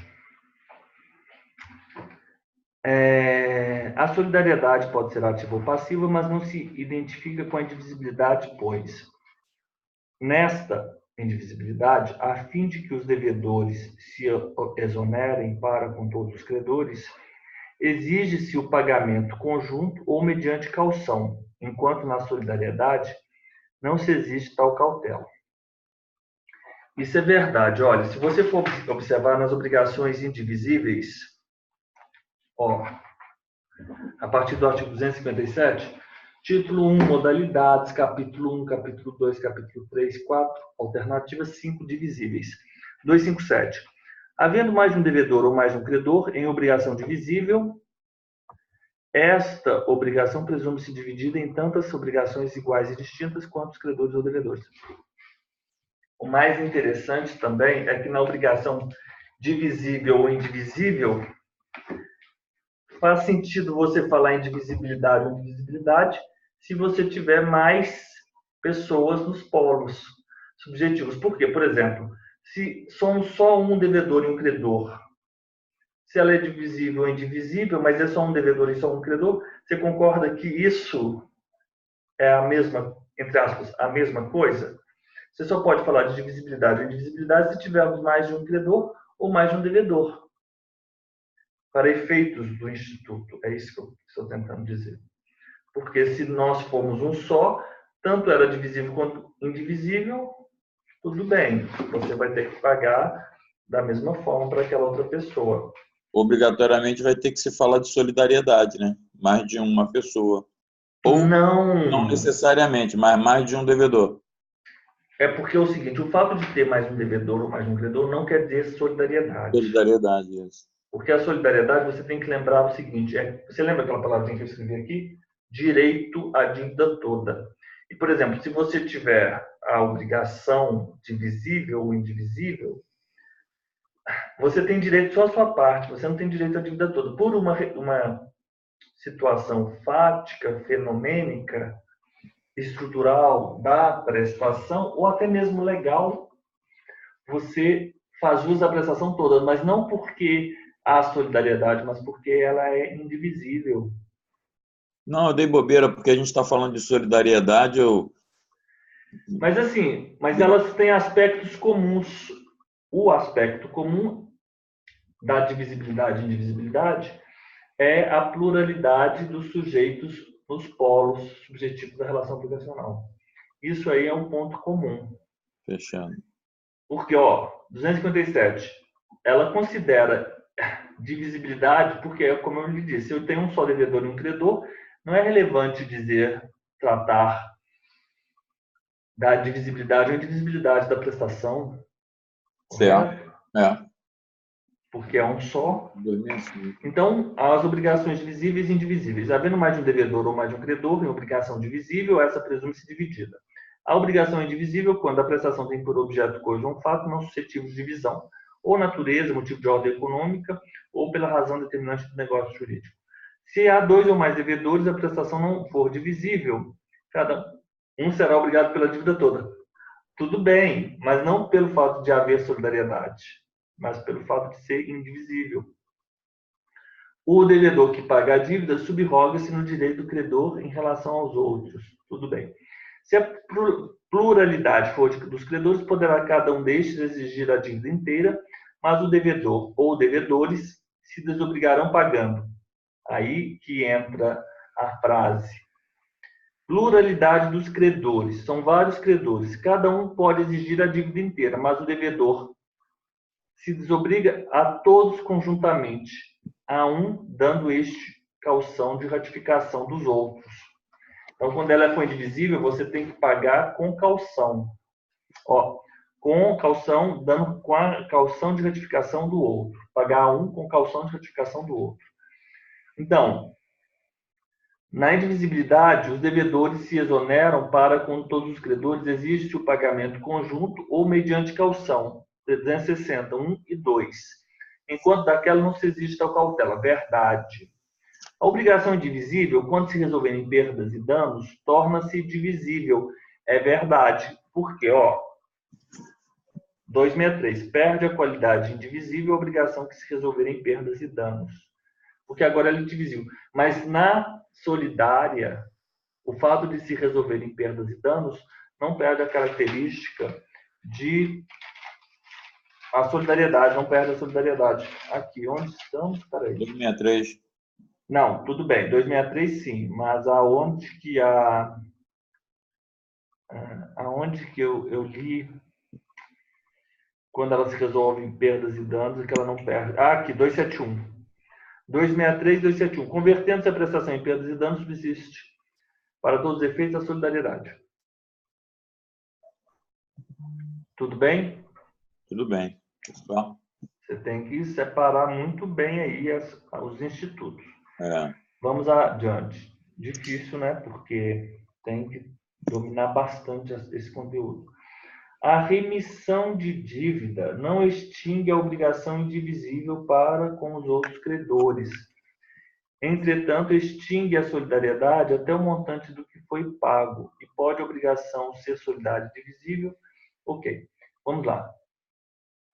A solidariedade pode ser ativa ou passiva, mas não se identifica com a indivisibilidade, pois, nesta indivisibilidade, a fim de que os devedores se exonerem para com todos os credores, exige-se o pagamento conjunto ou mediante caução, enquanto na solidariedade não se exige tal cautela. Isso é verdade. Olha, se você for observar nas obrigações indivisíveis, a partir do artigo 257, título 1, modalidades, capítulo 1, capítulo 2, capítulo 3, 4, alternativas 5 divisíveis. 257. Havendo mais de um devedor ou mais de um credor em obrigação divisível, esta obrigação presume-se dividida em tantas obrigações iguais e distintas quanto os credores ou devedores. O mais interessante também é que na obrigação divisível ou indivisível, faz sentido você falar em divisibilidade ou indivisibilidade se você tiver mais pessoas nos polos subjetivos. Por quê? Por exemplo, se somos só um devedor e um credor, se ela é divisível ou indivisível, mas é só um devedor e só um credor, você concorda que isso é a mesma, entre aspas, a mesma coisa? Você só pode falar de divisibilidade ou indivisibilidade se tivermos mais de um credor ou mais de um devedor. Para efeitos do Instituto, é isso que eu estou tentando dizer. Porque se nós formos um só, tanto era divisível quanto indivisível, tudo bem, você vai ter que pagar da mesma forma para aquela outra pessoa. Obrigatoriamente vai ter que se falar de solidariedade, né? Mais de uma pessoa. Ou não necessariamente, mas mais de um devedor. É porque é o seguinte, o fato de ter mais um devedor ou mais um credor não quer dizer solidariedade. Solidariedade, isso. Porque a solidariedade, você tem que lembrar o seguinte, você lembra aquela palavrinha que eu escrevi aqui? Direito à dívida toda. E, por exemplo, se você tiver a obrigação divisível ou indivisível, você tem direito só à sua parte, você não tem direito à dívida toda. Por uma situação fática, fenomênica, estrutural da prestação, ou até mesmo legal, você faz uso da prestação toda, mas não porque há solidariedade, mas porque ela é indivisível. Não, eu dei bobeira, porque a gente está falando de solidariedade, Mas assim, elas têm aspectos comuns. O aspecto comum da divisibilidade e indivisibilidade é a pluralidade dos sujeitos nos polos subjetivos da relação obrigacional. Isso aí é um ponto comum. Fechando. Porque, 257, ela considera divisibilidade porque, como eu lhe disse, eu tenho um só devedor e um credor, não é relevante tratar da divisibilidade ou indivisibilidade da prestação. Certo. Porque é um só. Então, as obrigações divisíveis e indivisíveis. Havendo mais de um devedor ou mais de um credor em obrigação divisível, essa presume-se dividida. A obrigação é indivisível quando a prestação tem por objeto coisa ou um fato não suscetível de divisão, ou natureza, motivo de ordem econômica, ou pela razão determinante do negócio jurídico. Se há dois ou mais devedores, a prestação não for divisível, cada um será obrigado pela dívida toda. Tudo bem, mas não pelo fato de haver solidariedade, mas pelo fato de ser indivisível. O devedor que paga a dívida subroga-se no direito do credor em relação aos outros. Tudo bem. Se a pluralidade for dos credores, poderá cada um destes exigir a dívida inteira, mas o devedor ou devedores se desobrigarão pagando. Aí que entra a frase. Pluralidade dos credores. São vários credores. Cada um pode exigir a dívida inteira, mas o devedor se desobriga a todos conjuntamente, a um dando este caução de ratificação dos outros. Então, quando ela for indivisível, você tem que pagar com caução. Com caução, dando com a caução de ratificação do outro. Pagar a um com caução de ratificação do outro. Então, na indivisibilidade, os devedores se exoneram para com todos os credores exige-se o pagamento conjunto ou mediante caução. 360, 1 e 2. Enquanto daquela não se exige tal cautela. Verdade. A obrigação indivisível, quando se resolverem perdas e danos, torna-se divisível. É verdade. Por quê? 263. Perde a qualidade indivisível a obrigação que se resolver em perdas e danos. Porque agora ela é indivisível. Mas na solidária, o fato de se resolver em perdas e danos não perde a característica de a solidariedade, não perde a solidariedade. Aqui, onde estamos? Peraí. 263. Não, tudo bem. 263 sim, mas aonde que eu li quando ela se resolve em perdas e danos, é que ela não perde. Ah, aqui, 271. 263, 271. Convertendo-se a prestação em perdas e danos, subsiste, para todos os efeitos, a solidariedade. Tudo bem? Tudo bem. Pessoal. Você tem que separar muito bem aí os institutos. É. Vamos adiante. Difícil, né? Porque tem que dominar bastante esse conteúdo. A remissão de dívida não extingue a obrigação indivisível para com os outros credores. Entretanto, extingue a solidariedade até o montante do que foi pago. E pode a obrigação ser solidária e divisível? Ok. Vamos lá.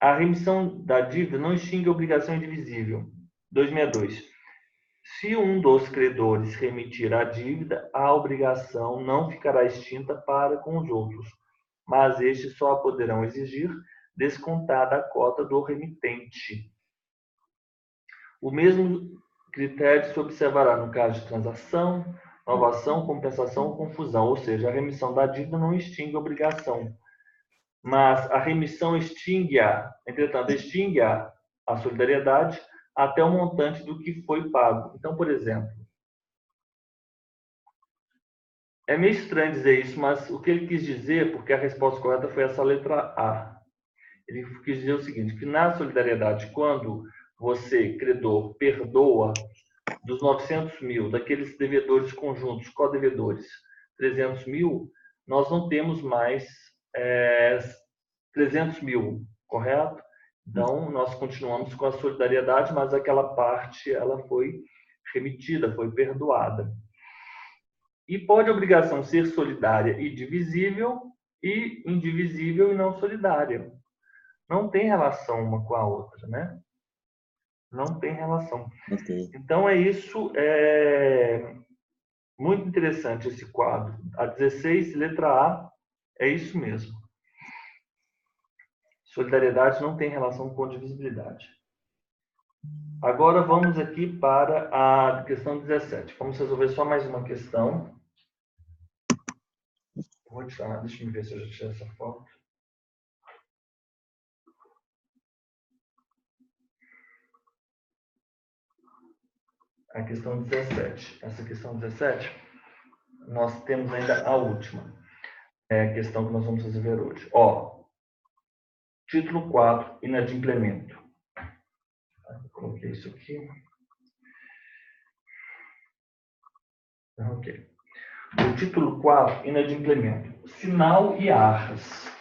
A remissão da dívida não extingue a obrigação indivisível. 262. Se um dos credores remitir a dívida, a obrigação não ficará extinta para com os outros, mas estes só a poderão exigir descontada a cota do remitente. O mesmo critério se observará no caso de transação, novação, compensação ou confusão, ou seja, a remissão da dívida não extingue a obrigação, mas a remissão entretanto, extingue a solidariedade até o montante do que foi pago. Então, por exemplo, é meio estranho dizer isso, mas o que ele quis dizer, porque a resposta correta foi essa letra A. Ele quis dizer o seguinte, que na solidariedade, quando você, credor, perdoa dos 900 mil, daqueles devedores conjuntos, co-devedores, 300 mil, nós não temos mais 300 mil, correto? Então, nós continuamos com a solidariedade, mas aquela parte ela foi remitida, foi perdoada. E pode a obrigação ser solidária e divisível, e indivisível e não solidária. Não tem relação uma com a outra, né? Não tem relação. Okay. Então, é isso. Muito interessante esse quadro. A 16, letra A, é isso mesmo. Solidariedade não tem relação com divisibilidade. Agora vamos aqui para a questão 17. Vamos resolver só mais uma questão. Vou tirar, deixa eu ver se eu já tirei essa foto. A questão 17. Essa questão 17, nós temos ainda a última. É a questão que nós vamos resolver hoje. Título 4, inadimplemento. Eu coloquei isso aqui. Ok. O título 4, inadimplemento. Sinal e arras.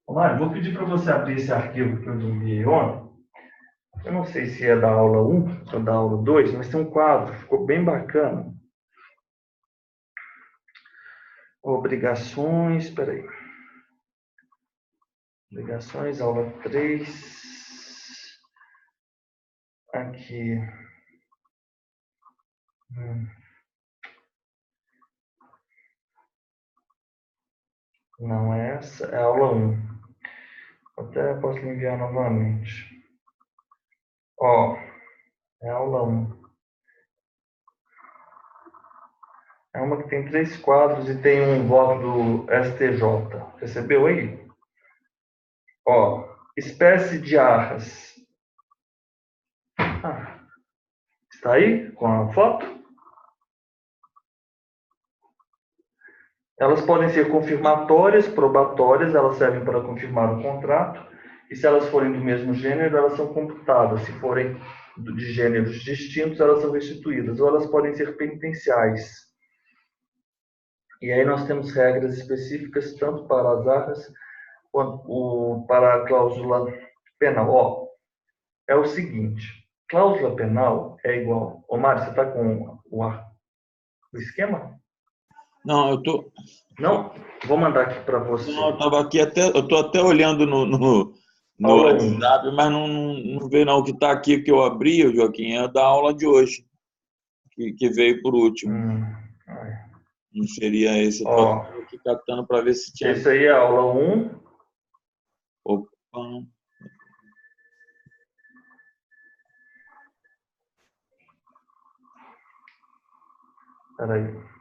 Mário, vou pedir para você abrir esse arquivo que eu enviei ontem. Eu não sei se é da aula 1 ou da aula 2, mas tem um quadro, ficou bem bacana. Obrigações, espera aí. Obrigações, aula 3. Aqui. Não é essa, é a aula 1. Até posso lhe enviar novamente. É a aula 1. É uma que tem 3 quadros e tem um voto do STJ. Recebeu aí? Espécie de arras. Está aí com a foto? Elas podem ser confirmatórias, probatórias, elas servem para confirmar o contrato. E se elas forem do mesmo gênero, elas são computadas. Se forem de gêneros distintos, elas são restituídas. Ou elas podem ser penitenciais. E aí nós temos regras específicas tanto para as arras quanto para a cláusula penal. é o seguinte: cláusula penal é igual. Ô, Mário, você está com o esquema? Não, eu tô. Não? Vou mandar aqui para você. Não, eu estava aqui eu tô até olhando no Aula 1. WhatsApp, mas não veio não. O que está aqui que eu abri, Joaquim, é da aula de hoje, que veio por último. Ai. Não seria esse. Eu estava Ó, aqui catando para ver se tinha. esse aí é a aula 1. Opa. Espera aí.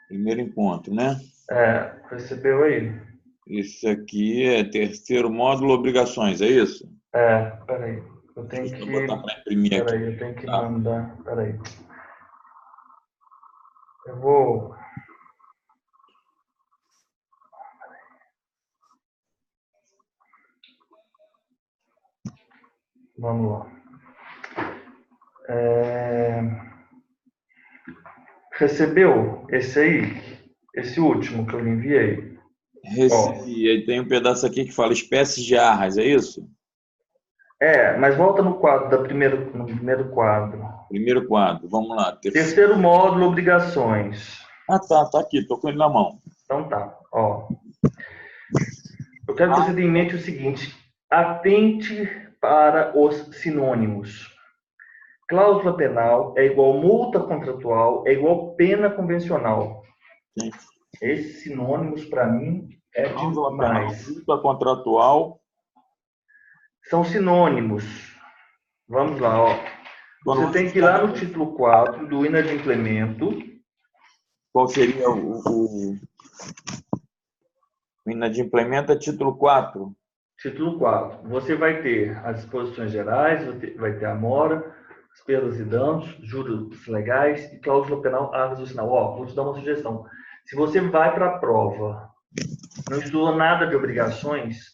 Primeiro encontro, né? Recebeu aí? Esse aqui é terceiro módulo, obrigações, é isso? Espera aí. Eu tenho Deixa eu que. botar para imprimir Espera aqui. aí, eu tenho que Tá. mandar. Espera aí. Eu vou. Vamos lá. Recebeu esse aí? Esse último que eu lhe enviei? Ó. Recebi. Aí tem um pedaço aqui que fala espécies de arras, é isso? Mas volta no quadro, no primeiro quadro. Primeiro quadro, vamos lá. Terceiro módulo, obrigações. Ah, tá aqui, tô com ele na mão. Então tá, ó. Eu quero que você tenha em mente o seguinte: atente para os sinônimos. Cláusula penal é igual multa contratual, é igual pena convencional. Sim. Esses sinônimos, para mim, é Cláusula penal, demais. multa contratual. São sinônimos. Vamos lá, ó. Quando Você você tem que ir lá no título 4 do inadimplemento. qual seria o inadimplemento é título 4? Título 4. Você vai ter as disposições gerais, vai ter a mora, as perdas e danos, juros legais e cláusula penal, árvores do sinal. Ó, vou te dar uma sugestão. Se você vai para a prova, não estuda nada de obrigações,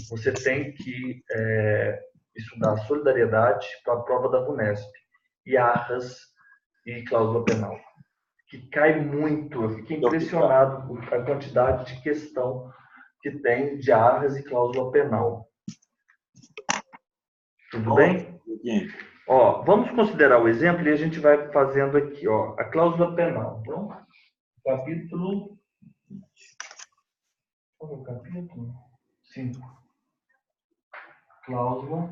você tem que estudar solidariedade para a prova da VUNESP e arras e cláusula penal, que cai muito. Eu fiquei impressionado com a quantidade de questão que tem de arras e cláusula penal. Tudo bem? Ó, vamos considerar o exemplo e a gente vai fazendo aqui, ó, a cláusula penal. Então, capítulo 5. Cláusula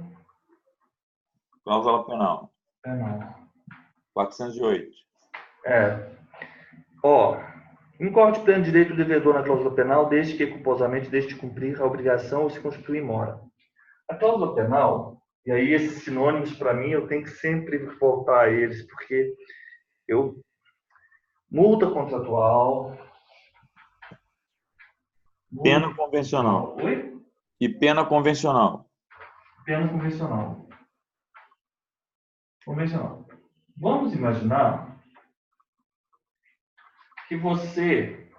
penal. 408. Ó, incorre pleno direito do devedor na cláusula penal desde que culposamente deixe de cumprir a obrigação ou se constitui em mora. A cláusula penal, e aí esses sinônimos para mim eu tenho que sempre voltar a eles, porque multa contratual, Pena convencional. Oi? E pena convencional. Pena convencional. Vamos imaginar que você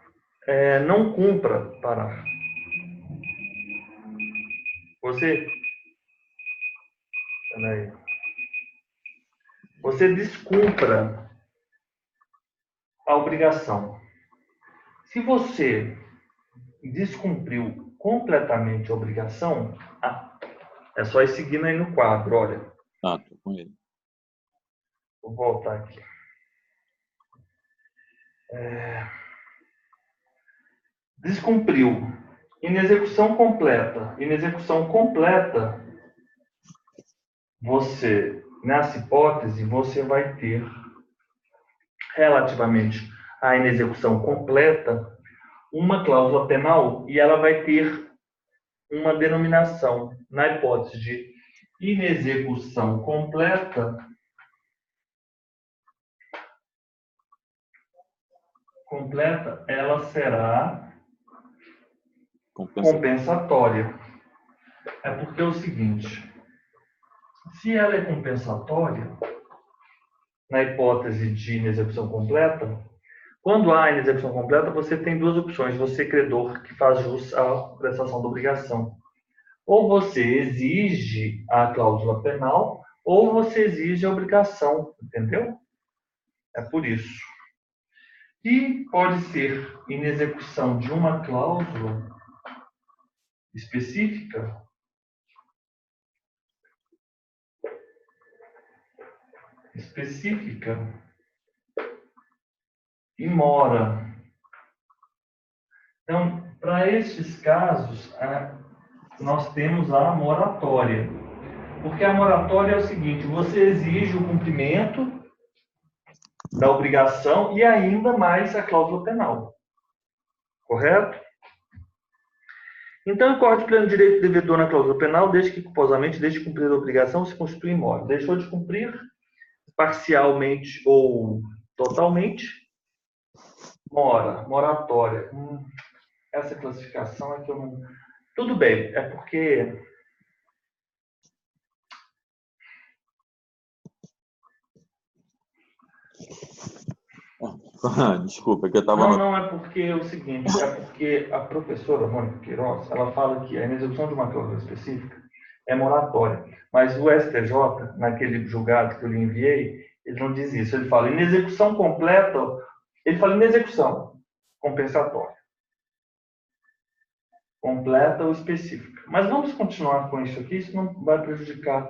não cumpra parar. Você descumpra a obrigação. Se você descumpriu completamente a obrigação, é só ir seguindo aí no quadro, olha. Tá, tô com ele. Vou voltar aqui. Descumpriu. Inexecução completa. Inexecução completa, nessa hipótese, você vai ter, relativamente à inexecução completa, uma cláusula penal e ela vai ter uma denominação. Na hipótese de inexecução completa, ela será compensatória. É porque é o seguinte, se ela é compensatória, na hipótese de inexecução completa, quando há inexecução completa, você tem duas opções. Você, credor, que faz jus à prestação da obrigação. Ou você exige a cláusula penal, ou você exige a obrigação, entendeu? É por isso. E pode ser inexecução de uma cláusula específica, e mora. Então, para estes casos, nós temos a moratória. Porque a moratória é o seguinte, você exige o cumprimento da obrigação e ainda mais a cláusula penal. Correto? Então, incorre de pleno direito do devedor na cláusula penal, desde que culposamente deixe de cumprir a obrigação, se constitui imóvel. Deixou de cumprir, parcialmente ou totalmente, moratória. Essa classificação é que eu não... Tudo bem, é porque... Desculpa, que eu estava... Não, é porque é o seguinte, é porque a professora Mônica Queiroz, ela fala que a execução de uma cláusula específica é moratória, mas o STJ, naquele julgado que eu lhe enviei, ele não diz isso, ele fala em execução completa, ele fala em execução compensatória. Completa ou específica. Mas vamos continuar com isso aqui, isso não vai prejudicar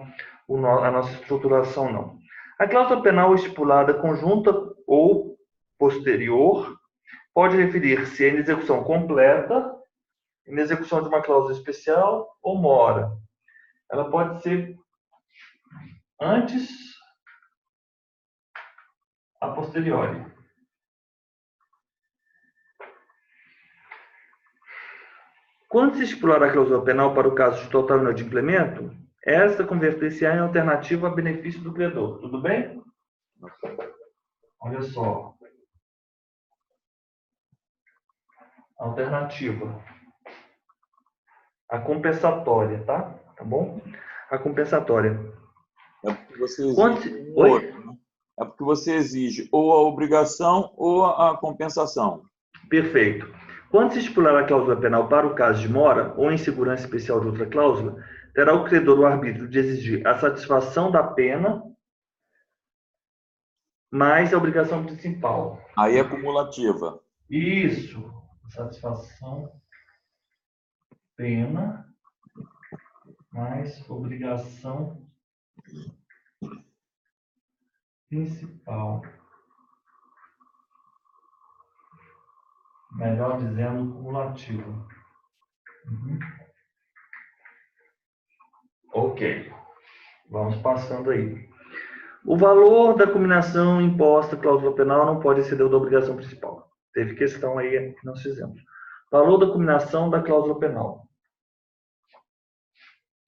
a nossa estruturação, não. A cláusula penal estipulada conjunta ou posterior pode referir-se à execução completa, em execução de uma cláusula especial ou mora. Ela pode ser antes, a posteriori. Quando se estipular a cláusula penal para o caso de total inadimplemento, esta converter-se-á em alternativa a benefício do credor. Tudo bem? Olha só. Alternativa. A compensatória, tá? Tá bom? A compensatória. É porque você exige É porque você exige ou a obrigação ou a compensação. Perfeito. Quando se estipular a cláusula penal para o caso de mora ou insegurança especial de outra cláusula, terá o credor o arbítrio de exigir a satisfação da pena mais a obrigação principal. Aí é cumulativa. Isso. Satisfação, pena mais obrigação principal. Melhor dizendo, cumulativa. Ok. Vamos passando aí. O valor da combinação imposta cláusula penal não pode exceder o da obrigação principal. Teve questão aí que nós fizemos. Valor da combinação da cláusula penal.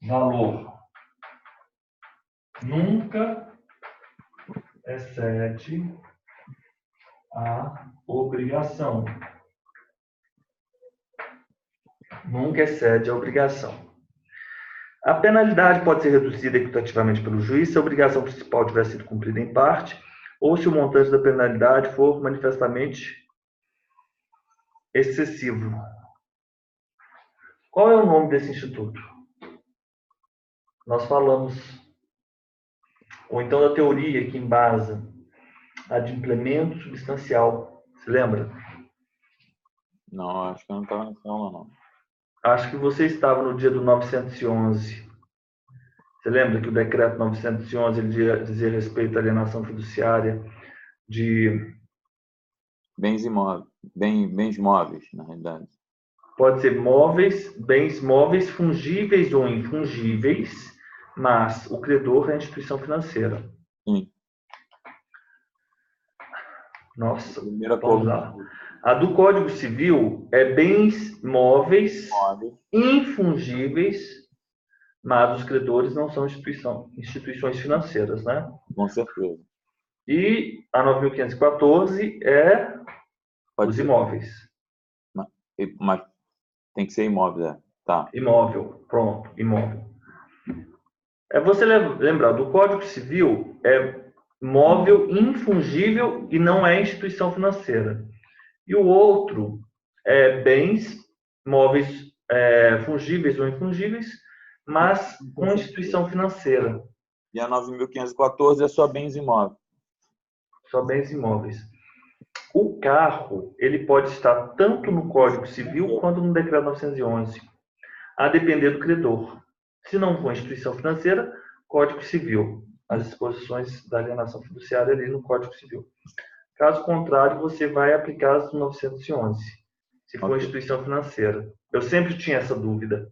Valor nunca excede a obrigação. Nunca excede a obrigação. A penalidade pode ser reduzida equitativamente pelo juiz se a obrigação principal tiver sido cumprida em parte ou se o montante da penalidade for manifestamente excessivo. Qual é o nome desse instituto? Nós falamos, ou então da teoria que embasa a de implemento substancial. Se lembra? Não, acho que eu não estava nessa aula, não. Acho que você estava no dia do 911. Você lembra que o decreto 911 ele dizia respeito à alienação fiduciária de... Bens imóveis. Bens móveis, na realidade. Pode ser móveis, bens móveis, fungíveis ou infungíveis, mas o credor é a instituição financeira. Sim. Nossa, Primeira vamos lá. A do Código Civil é bens móveis, infungíveis, mas os credores não são instituições financeiras, né? Com certeza. E a 9.514 é os imóveis. Mas tem que ser imóvel, tá? Imóvel, pronto, imóvel. É você lembrar, do Código Civil é móvel infungível e não é instituição financeira. E o outro é bens móveis fungíveis ou infungíveis, mas com instituição financeira. E a 9.514 é só bens imóveis. Só bens imóveis. O carro, ele pode estar tanto no Código Civil quanto no Decreto 911. a depender do credor. Se não for instituição financeira, Código Civil, as disposições da alienação fiduciária ali no Código Civil. Caso contrário, você vai aplicar as 911, se for instituição financeira. Eu sempre tinha essa dúvida.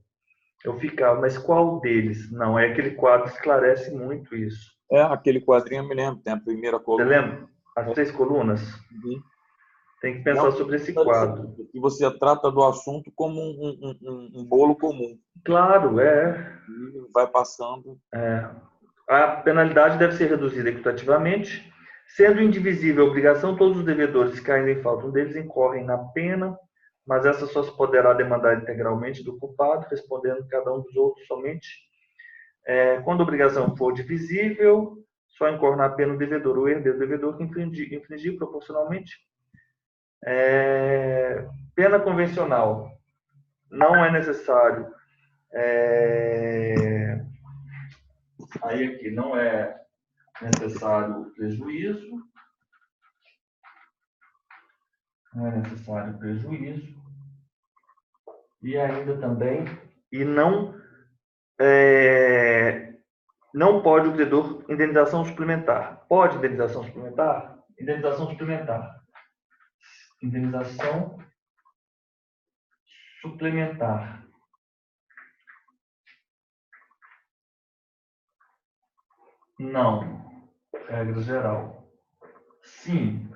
Eu ficava, mas qual deles? Não, é aquele quadro que esclarece muito isso. Aquele quadrinho eu me lembro, tem a primeira coluna. Você lembra? As 3 colunas? Uhum. Tem que pensar sobre esse quadro. E você trata do assunto como um bolo comum. Claro, E vai passando. A penalidade deve ser reduzida equitativamente. Sendo indivisível a obrigação, todos os devedores que caindo em falta um deles incorrem na pena, mas essa só se poderá demandar integralmente do culpado, respondendo cada um dos outros somente. Quando a obrigação for divisível, só incorre na pena o devedor ou herdeiro do devedor que infringir proporcionalmente. Pena convencional. Não é necessário. Aí aqui não é necessário prejuízo. Não é necessário prejuízo. E ainda também, não pode o credor indenização suplementar. Pode indenização suplementar? Indenização suplementar. Indenização suplementar. Não. Regra geral. Sim.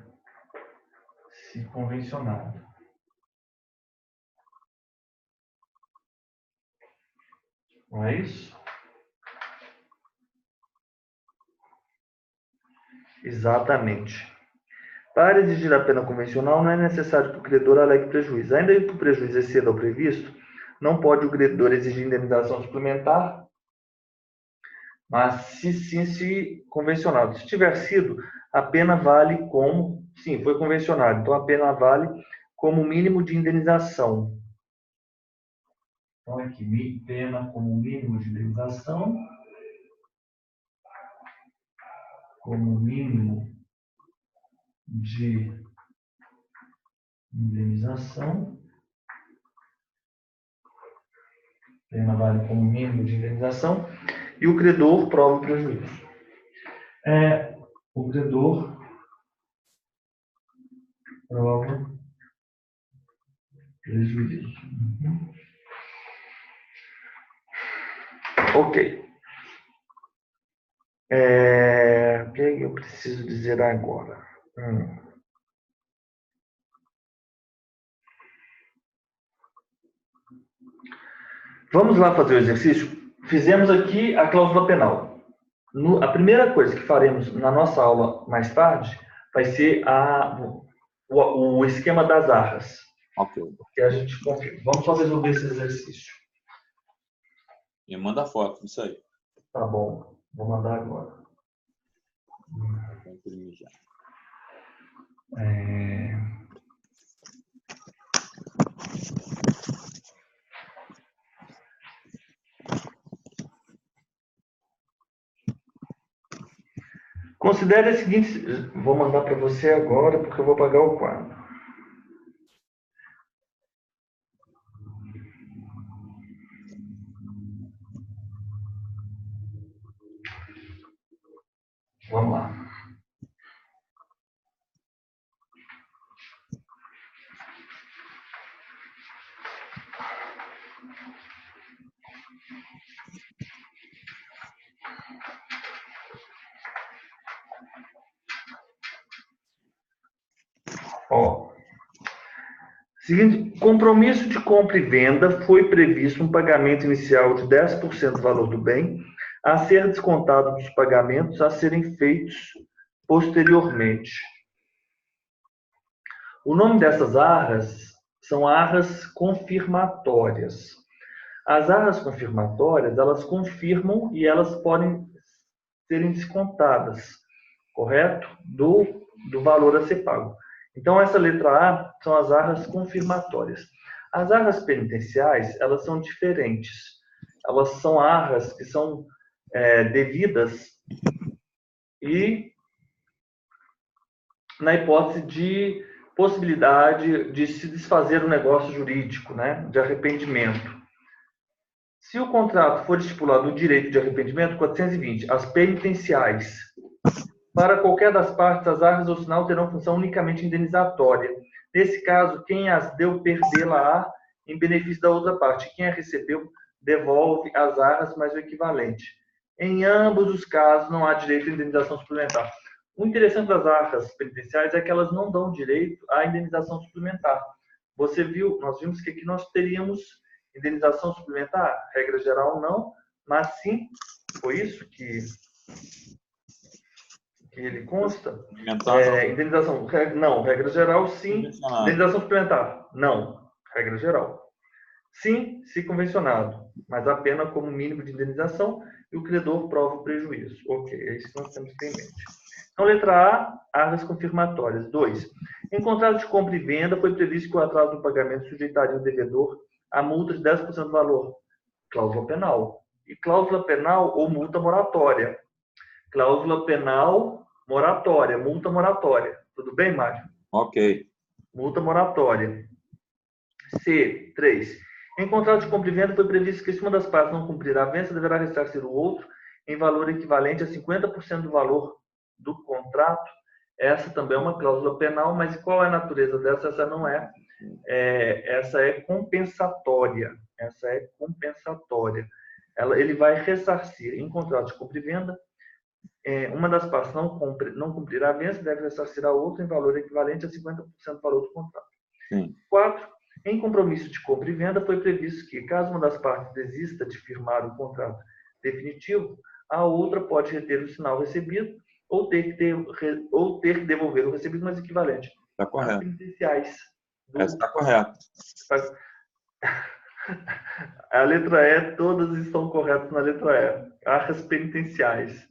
Se convencionado. Não é isso? Exatamente. Para exigir a pena convencional, não é necessário que o credor alegue prejuízo. Ainda que o prejuízo exceda o previsto, não pode o credor exigir indenização suplementar, mas se convencionado. Se tiver sido, a pena vale como... Sim, foi convencionado. Então, a pena vale como mínimo de indenização. Então, aqui, pena como mínimo de indenização. Como mínimo de indenização. Pena vale como mínimo de indenização. E o credor prova o prejuízo. O credor prova prejuízo. Ok. O que eu preciso dizer agora? Vamos lá fazer o exercício? Fizemos aqui a cláusula penal. A primeira coisa que faremos na nossa aula mais tarde vai ser o esquema das arras. Ok. Que a gente confirma. Vamos só resolver esse exercício. E manda foto disso aí. Tá bom. Vou mandar agora. Vou imprimir já. Considere a seguinte... Vou mandar para você agora, porque eu vou pagar o quadro. Vamos lá. Seguinte, compromisso de compra e venda, foi previsto um pagamento inicial de 10% do valor do bem, a ser descontado dos pagamentos a serem feitos posteriormente. O nome dessas arras são arras confirmatórias. As arras confirmatórias, elas confirmam e elas podem serem descontadas, correto? Do valor a ser pago. Então, essa letra A são as arras confirmatórias. As arras penitenciais, elas são diferentes. Elas são arras que são devidas e na hipótese de possibilidade de se desfazer o negócio jurídico, né, de arrependimento. Se o contrato for estipulado no direito de arrependimento, 420, as penitenciais. Para qualquer das partes, as arcas ou sinal terão função unicamente indenizatória. Nesse caso, quem as deu perdê-la-á em benefício da outra parte. Quem a recebeu devolve as arcas mais o equivalente. Em ambos os casos, não há direito à indenização suplementar. O interessante das arcas penitenciais é que elas não dão direito à indenização suplementar. Você viu, nós vimos que aqui nós teríamos indenização suplementar, regra geral não, mas sim, foi isso que ele consta. Indenização, não, regra geral sim, indenização suplementar, não, regra geral. Sim, se convencionado, mas a pena como mínimo de indenização e o credor prova o prejuízo. Ok, é isso que nós temos que ter em mente. Então, letra A, arcas confirmatórias. 2. Em contrato de compra e venda, foi previsto que o atraso do pagamento sujeitaria o devedor a multa de 10% do valor. Cláusula penal. E cláusula penal ou multa moratória. Cláusula penal, moratória, multa moratória. Tudo bem, Mário? Ok. Multa moratória. C. 3. Em contrato de compra e venda, foi previsto que se uma das partes não cumprir a avença, deverá ressarcir o outro em valor equivalente a 50% do valor do contrato. Essa também é uma cláusula penal, mas qual é a natureza dessa? Essa não é. Essa é compensatória. Essa é compensatória. Ele vai ressarcir em contrato de compra e venda. Uma das partes não cumprir a avença, deve ressarcir a outra em valor equivalente a 50% do valor do contrato. Sim. 4. Em compromisso de compra e venda, foi previsto que, caso uma das partes desista de firmar o contrato definitivo, a outra pode reter o sinal recebido ou ter que devolver o recebido mais equivalente. Está correto. As penitenciais. Está correto. A letra E, todas estão corretas na letra E. Arcas penitenciais.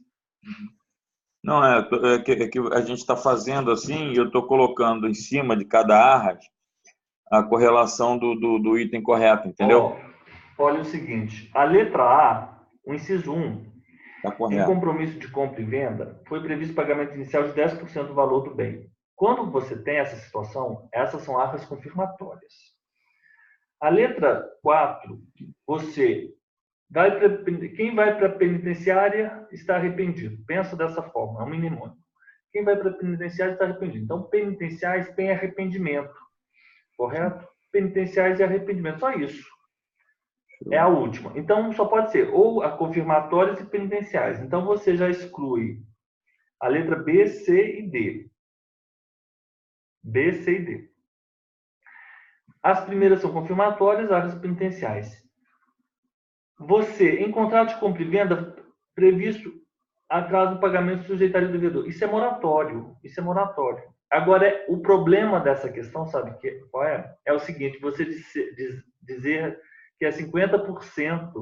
Não, é que a gente está fazendo assim, e eu estou colocando em cima de cada arras a correlação do item correto, entendeu? Olha o seguinte, a letra A, o inciso 1, tá correto. Em compromisso de compra e venda, foi previsto pagamento inicial de 10% do valor do bem. Quando você tem essa situação, essas são arcas confirmatórias. A letra 4, quem vai para a penitenciária está arrependido. Pensa dessa forma, é um mnemônico. Quem vai para a penitenciária está arrependido. Então, penitenciais têm arrependimento. Correto? Penitenciais e arrependimento. Só isso. É a última. Então, só pode ser ou a confirmatórias e penitenciais. Então, você já exclui a letra B, C e D. B, C e D. As primeiras são confirmatórias, as penitenciais. Você, em contrato de compra e venda, previsto atraso no pagamento sujeitaria o devedor. Isso é moratório. Isso é moratório. Agora, o problema dessa questão, sabe qual é? É o seguinte, você dizer que é 50%.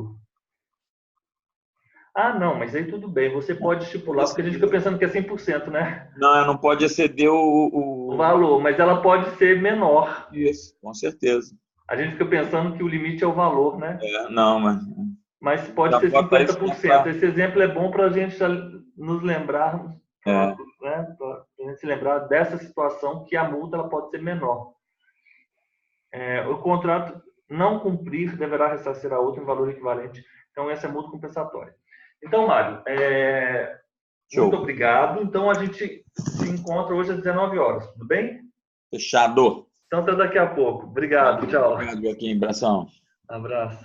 Ah, não, mas aí tudo bem, você pode estipular, porque a gente fica pensando que é 100%, né? Não pode exceder o valor, mas ela pode ser menor. Isso, com certeza. A gente fica pensando que o limite é o valor, né? Mas pode ser 50%. Esse exemplo é bom para a gente nos lembrarmos, né? Para a gente se lembrar dessa situação, que a multa ela pode ser menor. O contrato não cumprir deverá ressarcir a outra em valor equivalente. Então, essa é a multa compensatória. Então, Mário, muito obrigado. Então, a gente se encontra hoje às 19 horas, tudo bem? Fechado. Então, até daqui a pouco. Obrigado, tchau. Obrigado, Joaquim. Abração. Abraço.